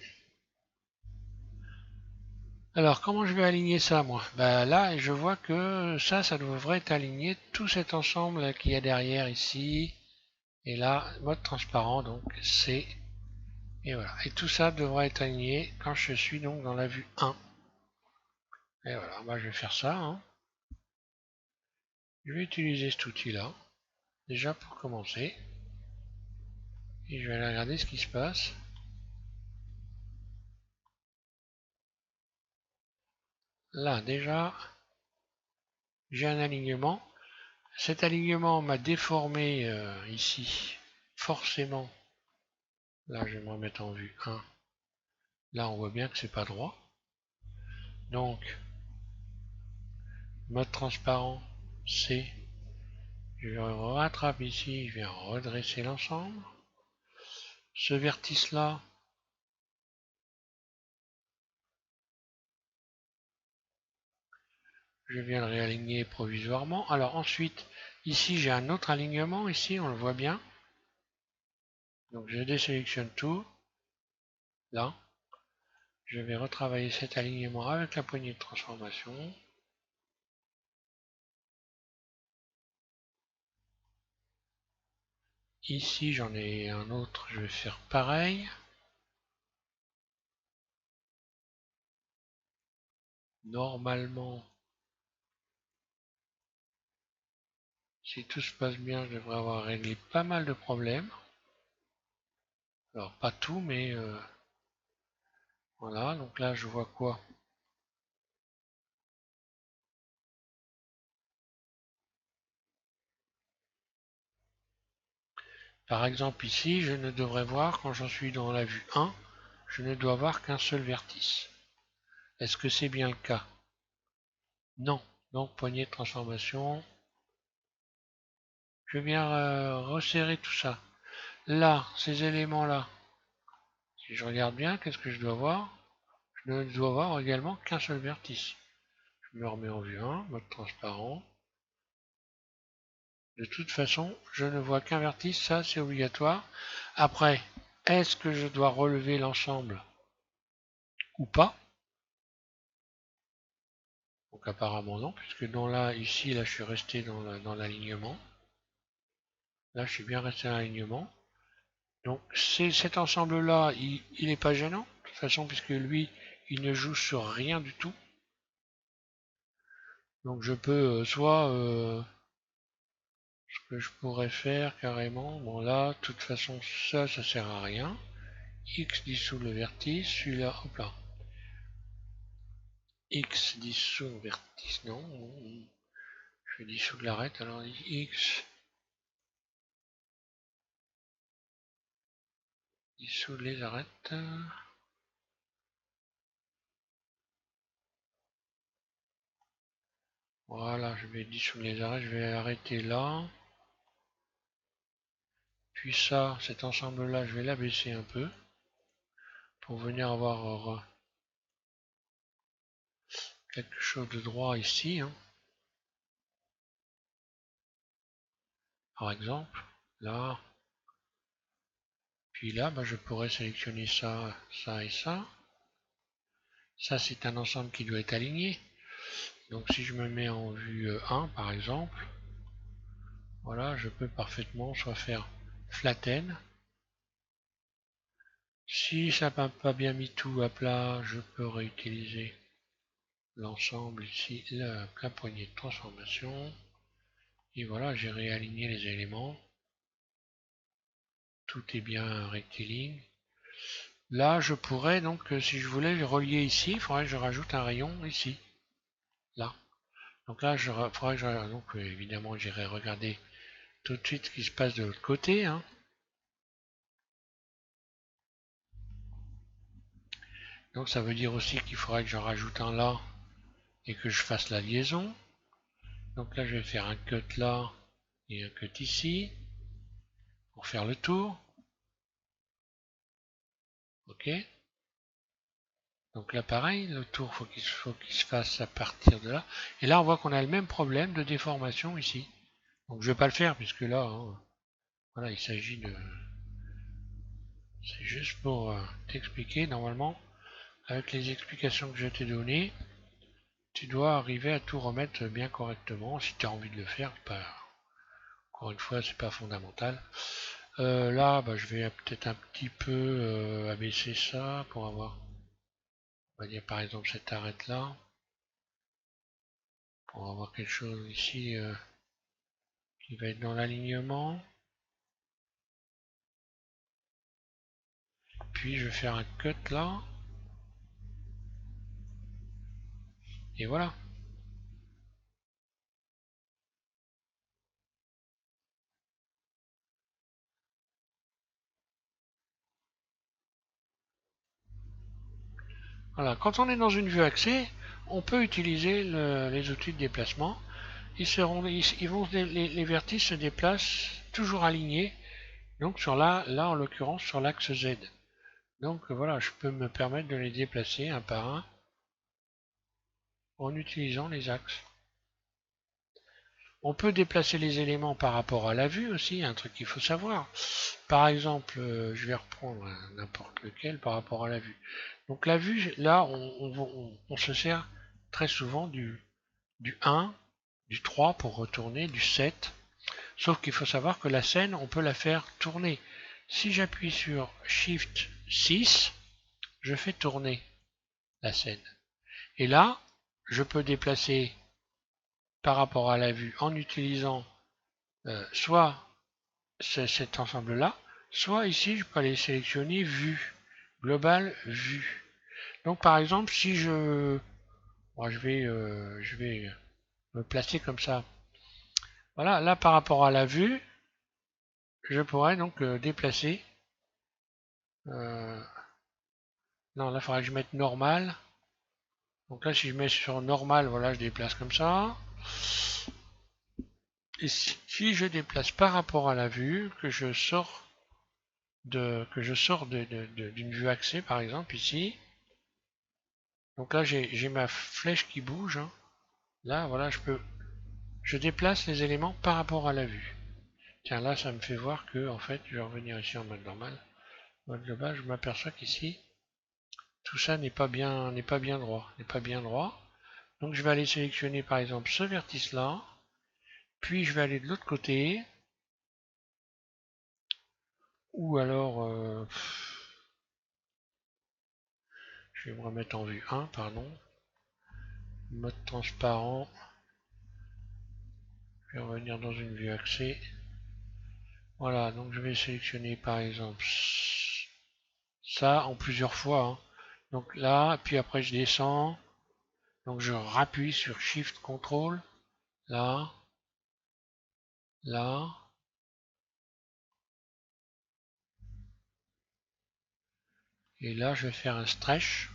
A: Alors, comment je vais aligner ça, moi? Bah, là, je vois que ça devrait être aligné, tout cet ensemble qu'il y a derrière ici. Et là, mode transparent, donc c'est... Et voilà. Et tout ça devrait être aligné quand je suis donc dans la vue 1. Et voilà, moi je vais faire ça. Hein. Je vais utiliser cet outil-là, déjà pour commencer. Et je vais aller regarder ce qui se passe. Là, déjà, j'ai un alignement. Cet alignement m'a déformé ici, forcément. Là, je vais me remettre en vue 1. Là, on voit bien que c'est pas droit. Donc, mode transparent, C. Je rattrape ici, je viens redresser l'ensemble. Ce vertice-là, je viens le réaligner provisoirement. Alors ensuite, ici j'ai un autre alignement, ici on le voit bien. Donc je désélectionne tout. Là, je vais retravailler cet alignement avec la poignée de transformation. Ici j'en ai un autre, je vais faire pareil. normalement, si tout se passe bien, je devrais avoir réglé pas mal de problèmes. Alors pas tout, mais voilà. Donc là, je vois quoi? Par exemple ici, je ne devrais voir, quand j'en suis dans la vue 1, je ne dois voir qu'un seul vertice. Est-ce que c'est bien le cas? Non. Donc poignée de transformation. Je viens resserrer tout ça. Là, ces éléments-là, si je regarde bien, qu'est-ce que je dois voir? Je ne dois voir également qu'un seul vertice. Je me remets en vue 1, mode transparent. De toute façon, je ne vois qu'un vertice, ça c'est obligatoire. Après, est-ce que je dois relever l'ensemble ou pas? Donc apparemment non, puisque ici, là je suis resté dans l'alignement. Là je suis bien resté dans l'alignement. Donc cet ensemble-là, il n'est pas gênant, de toute façon, puisque lui, il ne joue sur rien du tout. Donc je peux ce que je pourrais faire carrément, bon là, de toute façon, ça sert à rien. X dissout le vertice, celui-là, hop là. X dissout le vertice, non, je vais dissoudre l'arête, alors X dissout les arêtes. Voilà, je vais dissoudre les arêtes, je vais arrêter là. Puis ça, cet ensemble-là, je vais l'abaisser un peu pour venir avoir quelque chose de droit ici, hein. Par exemple, là. Puis là, je pourrais sélectionner ça, ça et ça. Ça, c'est un ensemble qui doit être aligné. Donc si je me mets en vue 1, par exemple, voilà, je peux parfaitement soit faire flatten. Si ça n'a pas bien mis tout à plat, je peux réutiliser l'ensemble ici, la poignée de transformation. Et voilà, j'ai réaligné les éléments. Tout est bien rectiligne. Là, je pourrais donc, si je voulais le relier ici, il faudrait que je rajoute un rayon ici. Là. Donc là, faudrait que donc évidemment, j'irai regarder tout de suite ce qui se passe de l'autre côté, hein. Donc ça veut dire aussi qu'il faudrait que j'en rajoute un là et que je fasse la liaison. Donc là, je vais faire un cut là et un cut ici pour faire le tour. Ok. Donc là, pareil, le tour, faut qu'il se fasse à partir de là. Et là, on voit qu'on a le même problème de déformation ici. Donc je vais pas le faire puisque là, hein, voilà, il s'agit de... C'est juste pour t'expliquer. Normalement, avec les explications que je t'ai données, tu dois arriver à tout remettre bien correctement. Si tu as envie de le faire, encore une fois, c'est pas fondamental. Là, je vais peut-être un petit peu abaisser ça pour avoir, on va dire par exemple cette arête là, pour avoir quelque chose ici qui va être dans l'alignement. Puis je vais faire un cut là. Et voilà. Voilà. Quand on est dans une vue axée, on peut utiliser les outils de déplacement. Les vertices se déplacent toujours alignés. Donc là en l'occurrence sur l'axe Z. Donc voilà, je peux me permettre de les déplacer un par un en utilisant les axes. On peut déplacer les éléments par rapport à la vue aussi, un truc qu'il faut savoir. Par exemple, je vais reprendre n'importe lequel par rapport à la vue. Donc la vue, là, on se sert très souvent du 1, du 3 pour retourner, du 7. Sauf qu'il faut savoir que la scène, on peut la faire tourner. Si j'appuie sur Shift 6, je fais tourner la scène. Et là, je peux déplacer par rapport à la vue en utilisant soit cet ensemble-là, soit ici, je peux aller sélectionner vue, global vue. Donc par exemple, si je vais me placer comme ça. Voilà, là par rapport à la vue, je pourrais donc déplacer. Non, là il faudrait que je mette normal. Donc là, si je mets sur normal, voilà, je déplace comme ça. Et si je déplace par rapport à la vue, que je sors d'une vue axée, par exemple ici. Donc là, j'ai ma flèche qui bouge. Hein. Là, voilà, je déplace les éléments par rapport à la vue. Tiens, là, ça me fait voir que, en fait, je vais revenir ici en mode normal. Mode global, je m'aperçois qu'ici, tout ça n'est pas bien droit. Donc, je vais aller sélectionner, par exemple, ce vertice-là. Puis, je vais aller de l'autre côté. Ou alors, je vais me remettre en vue 1, pardon. Mode transparent. Je vais revenir dans une vue axée. Voilà, donc je vais sélectionner par exemple ça en plusieurs fois. Hein. Donc là, puis après je descends. Donc je rappuie sur Shift Control. Là, là. Et là, je vais faire un stretch.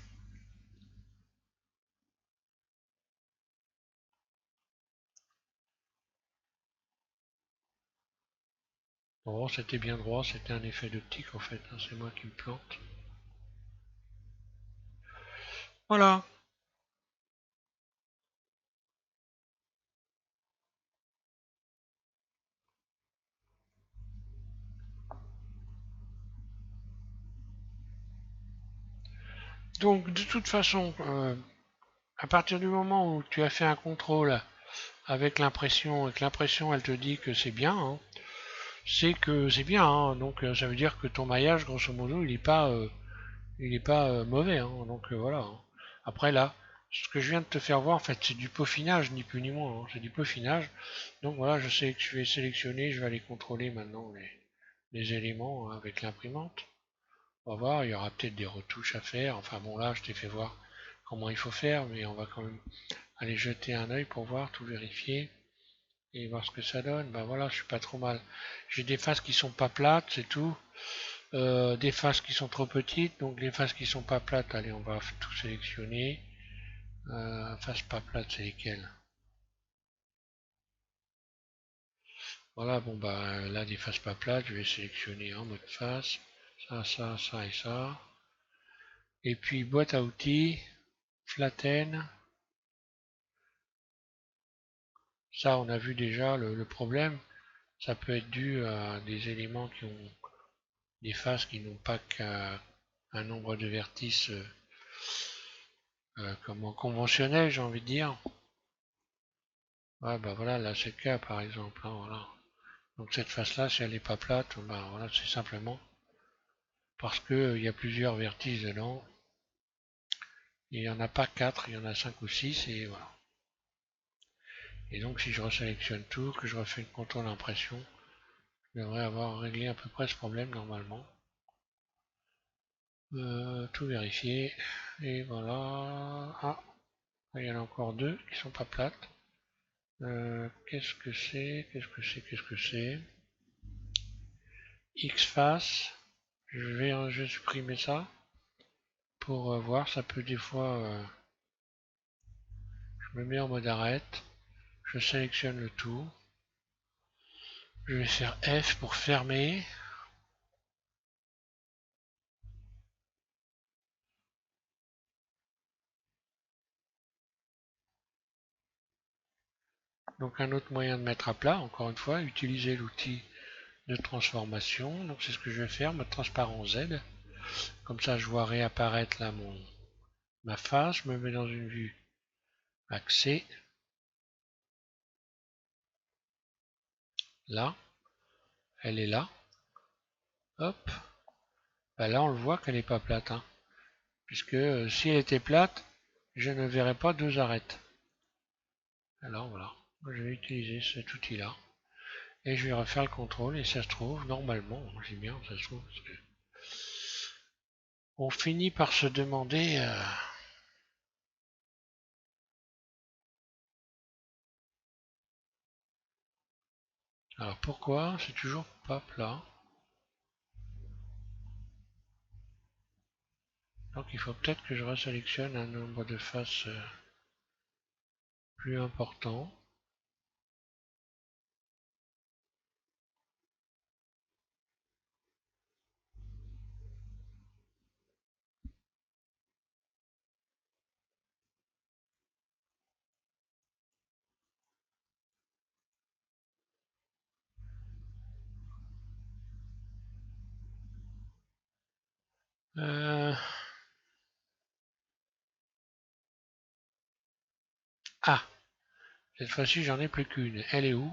A: Bon, c'était bien droit, c'était un effet d'optique en fait. Hein, c'est moi qui me plante. Voilà. Donc de toute façon, à partir du moment où tu as fait un contrôle avec l'impression et que l'impression elle te dit que c'est bien, hein, c'est que c'est bien. Hein, donc ça veut dire que ton maillage, grosso modo, il est pas mauvais. Hein, donc voilà. Hein. Après là, ce que je viens de te faire voir, en fait, c'est du peaufinage, ni plus ni moins. Hein, c'est du peaufinage. Donc voilà, je sais que je vais sélectionner, je vais aller contrôler maintenant les éléments hein, avec l'imprimante. On va voir, il y aura peut-être des retouches à faire. Enfin bon, là, je t'ai fait voir comment il faut faire, mais on va quand même aller jeter un œil pour voir, tout vérifier et voir ce que ça donne. Ben voilà, je suis pas trop mal. J'ai des faces qui sont pas plates, c'est tout. Des faces qui sont trop petites, donc les faces qui sont pas plates, allez, on va tout sélectionner. Faces pas plates, c'est lesquelles? Voilà, bon bah là, des faces pas plates, je vais sélectionner en mode face. Ça et ça. Et puis boîte à outils, flatten. Ça, on a vu déjà le problème. Ça peut être dû à des éléments qui ont des faces qui n'ont pas qu'un nombre de vertices comment conventionnel, j'ai envie de dire. Ouais, bah voilà, là c'est le cas par exemple. Hein, voilà. Donc cette face-là, si elle n'est pas plate, bah voilà, c'est simplement parce que il y a plusieurs vertices dedans. Il n'y en a pas 4, il y en a 5 ou 6 et voilà. Et donc si je resélectionne tout, que je refais une contrôle impression, je devrais avoir réglé à peu près ce problème normalement. Tout vérifier. Et voilà. Ah, il y en a encore deux qui sont pas plates. Qu'est-ce que c'est? Qu'est-ce que c'est? X-face. Je vais supprimer ça pour voir. Ça peut des fois. Je me mets en mode arrête. Je sélectionne le tout. Je vais faire F pour fermer. Donc un autre moyen de mettre à plat, encore une fois, utiliser l'outil de transformation. Donc c'est ce que je vais faire, mode transparent Z. Comme ça je vois réapparaître là ma face. Je me mets dans une vue axée. Là. Elle est là. Hop. Bah là on le voit qu'elle n'est pas plate. Hein. Puisque si elle était plate, je ne verrai pas deux arêtes. Alors voilà, je vais utiliser cet outil-là. Et je vais refaire le contrôle et ça se trouve, normalement, j'ai bien, ça se trouve, parce que on finit par se demander alors pourquoi c'est toujours pas plat. Donc il faut peut-être que je resélectionne un nombre de faces plus important. Euh, Ah, cette fois-ci j'en ai plus qu'une. Elle est où?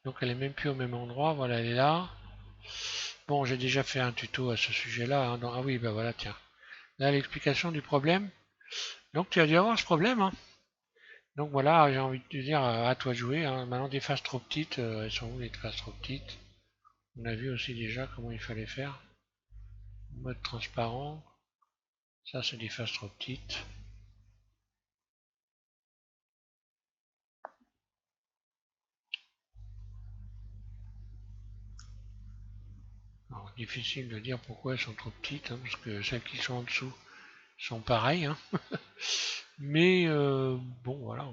A: Donc elle est même plus au même endroit. Voilà, elle est là. Bon, j'ai déjà fait un tuto à ce sujet-là, hein. Ah oui, bah voilà, tiens. Là, l'explication du problème. Donc tu as dû avoir ce problème, hein. Donc voilà, j'ai envie de te dire à toi de jouer, hein. Maintenant des faces trop petites, elles sont où les faces trop petites? On a vu aussi déjà comment il fallait faire. Mode transparent. Ça c'est des faces trop petites. Alors, difficile de dire pourquoi elles sont trop petites, hein, parce que celles qui sont en dessous sont pareilles, hein. Mais bon voilà.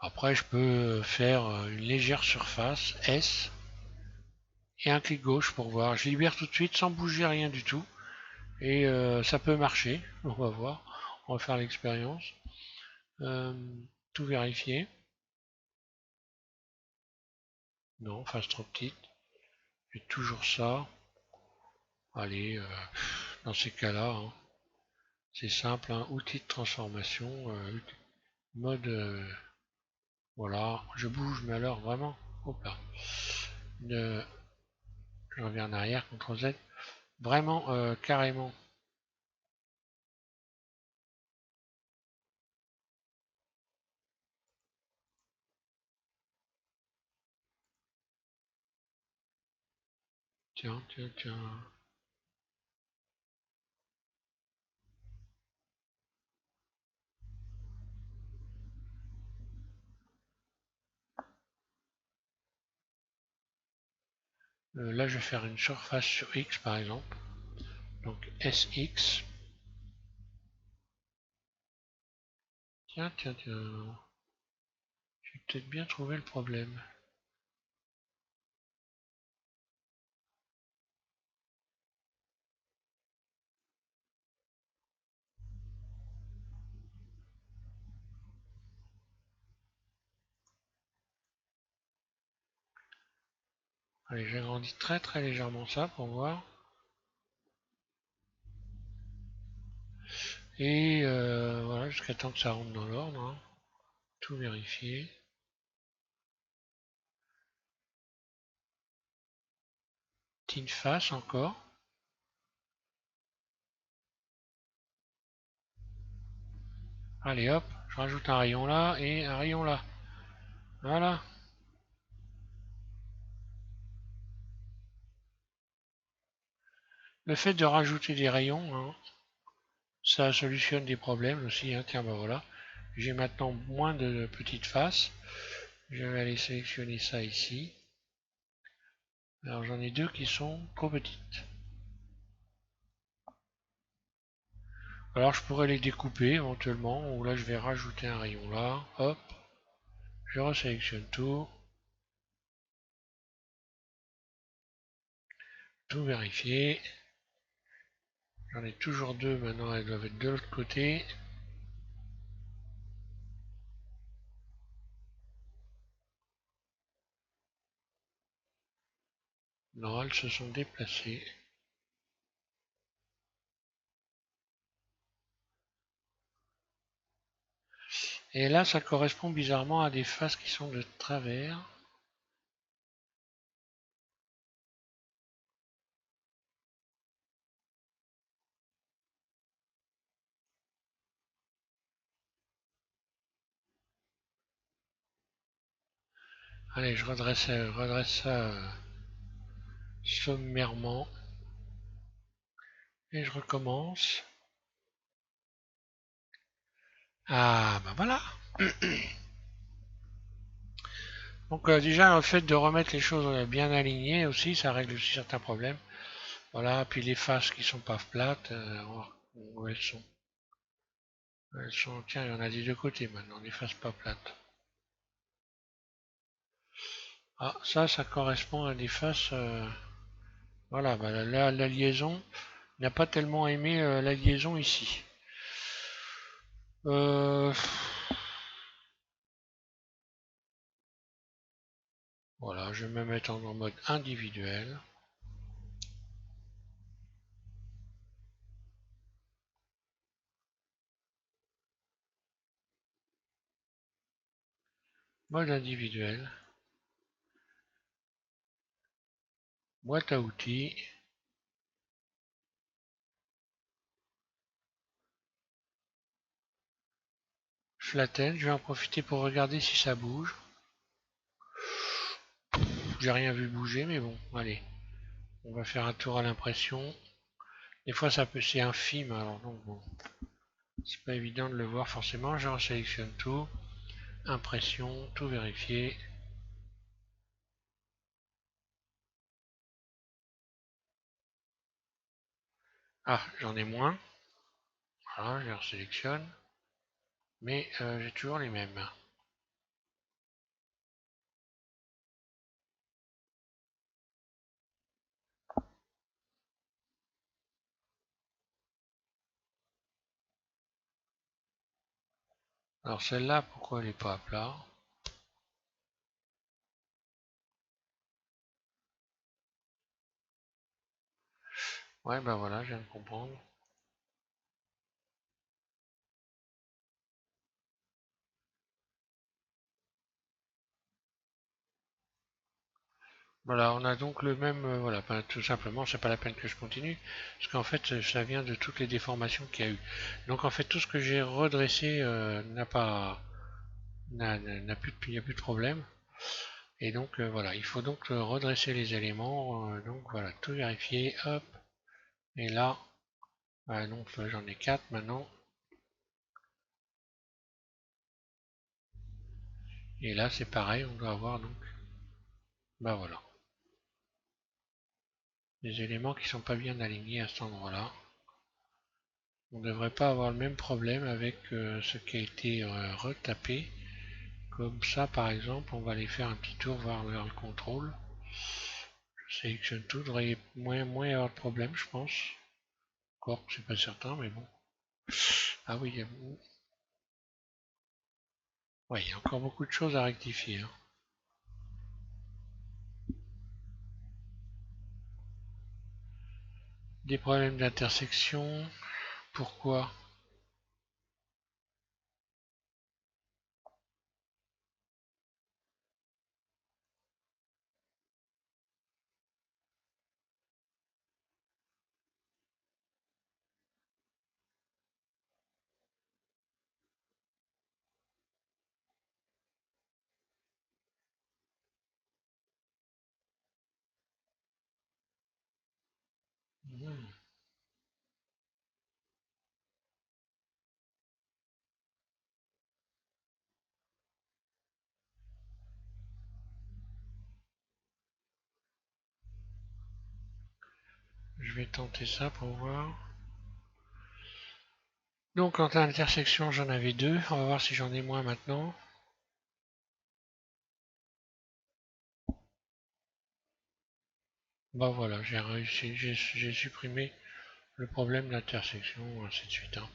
A: Après je peux faire une légère surface S et un clic gauche pour voir. Je libère tout de suite sans bouger rien du tout. Et ça peut marcher. On va voir. On va faire l'expérience. Euh, Tout vérifier. Non, face trop petite. J'ai toujours ça. Allez, dans ces cas-là, hein, c'est simple. Hein, outil de transformation. Mode. Voilà. Je bouge, mais alors vraiment. Hop là. Je reviens en arrière, CTRL Z. Vraiment, carrément. Tiens, tiens, tiens. Là, je vais faire une surface sur X, par exemple. Donc SX. Tiens, tiens, tiens. J'ai peut-être bien trouvé le problème. Allez, j'agrandis très très légèrement ça pour voir. Et voilà, jusqu'à temps que ça rentre dans l'ordre, hein. Tout vérifier. Petite face encore. Allez hop, je rajoute un rayon là et un rayon là. Voilà. Le fait de rajouter des rayons, hein, ça solutionne des problèmes aussi, hein. Tiens, bah voilà. J'ai maintenant moins de petites faces. Je vais aller sélectionner ça ici. Alors j'en ai deux qui sont trop petites. Alors je pourrais les découper éventuellement, ou là je vais rajouter un rayon là. Hop, je resélectionne tout. Tout vérifier. J'en ai toujours deux maintenant, elles doivent être de l'autre côté. Non, elles se sont déplacées. Et là, ça correspond bizarrement à des faces qui sont de travers. Allez, je redresse ça sommairement. Et je recommence. Ah, bah voilà. Donc déjà, le fait de remettre les choses bien alignées aussi, ça règle aussi certains problèmes. Voilà, puis les faces qui sont pas plates, on va voir où elles sont. Elles sont, tiens, il y en a des deux côtés maintenant, des faces pas plates. Ah, ça correspond à des faces. Voilà, bah, la liaison n'a pas tellement aimé la liaison ici. Euh, voilà, je vais me mettre en mode individuel. Mode individuel. Boîte à outils. Flatten, je vais en profiter pour regarder si ça bouge. J'ai rien vu bouger, mais bon, allez. On va faire un tour à l'impression. Des fois, ça peut, c'est infime, alors donc bon, c'est pas évident de le voir forcément. Je sélectionne tout, impression, tout vérifier. Ah, j'en ai moins. Voilà, je les sélectionne. Mais j'ai toujours les mêmes. Alors celle-là, pourquoi elle n'est pas à plat? Ouais, bah voilà, je viens de comprendre. Voilà, on a donc le même, voilà, ben, tout simplement, c'est pas la peine que je continue, parce qu'en fait, ça vient de toutes les déformations qu'il y a eu. Donc en fait, tout ce que j'ai redressé n'a pas, n'a plus, il n'y a plus de problème. Et donc voilà, il faut donc redresser les éléments. Donc voilà, tout vérifier, hop. Et là, donc j'en ai 4 maintenant. Et là, c'est pareil, on doit avoir donc, bah voilà, les éléments qui sont pas bien alignés à cet endroit-là. On ne devrait pas avoir le même problème avec ce qui a été retapé. Comme ça, par exemple, on va aller faire un petit tour vers le contrôle. Je sélectionne tout, il devrait moins y avoir de problème, je pense. Encore, c'est pas certain, mais bon. Ah oui, ouais, il y a encore beaucoup de choses à rectifier, hein. Des problèmes d'intersection. Pourquoi? Hmm, je vais tenter ça pour voir. Donc, en intersection, j'en avais deux. On va voir si j'en ai moins maintenant. Bah voilà, j'ai réussi, j'ai supprimé le problème d'intersection, ainsi de suite, hein.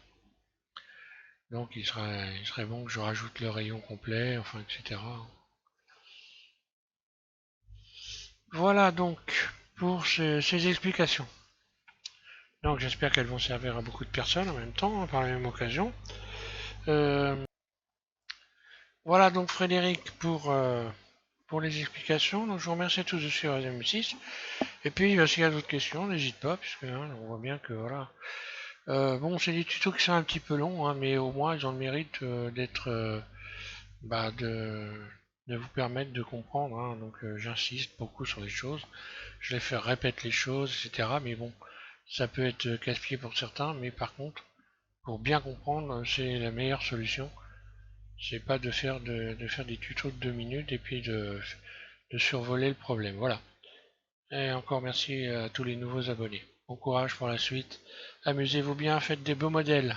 A: Donc, il serait bon que je rajoute le rayon complet, enfin, etc. Voilà donc pour ces explications. Donc, j'espère qu'elles vont servir à beaucoup de personnes en même temps, hein, par la même occasion. Euh, voilà donc Frédéric pour les explications. Donc, je vous remercie à tous de suivre M6. Et puis, s'il y a d'autres questions, n'hésite pas, puisque hein, on voit bien que voilà. Bon, c'est des tutos qui sont un petit peu longs, hein, mais au moins ils ont le mérite d'être bah, de vous permettre de comprendre, hein. Donc j'insiste beaucoup sur les choses, je les fais répéter les choses, etc. Mais bon, ça peut être casse-pied pour certains, mais par contre, pour bien comprendre, c'est la meilleure solution. C'est pas de faire des tutos de 2 minutes et puis de survoler le problème. Voilà. Et encore merci à tous les nouveaux abonnés. Bon courage pour la suite. Amusez-vous bien, faites des beaux modèles.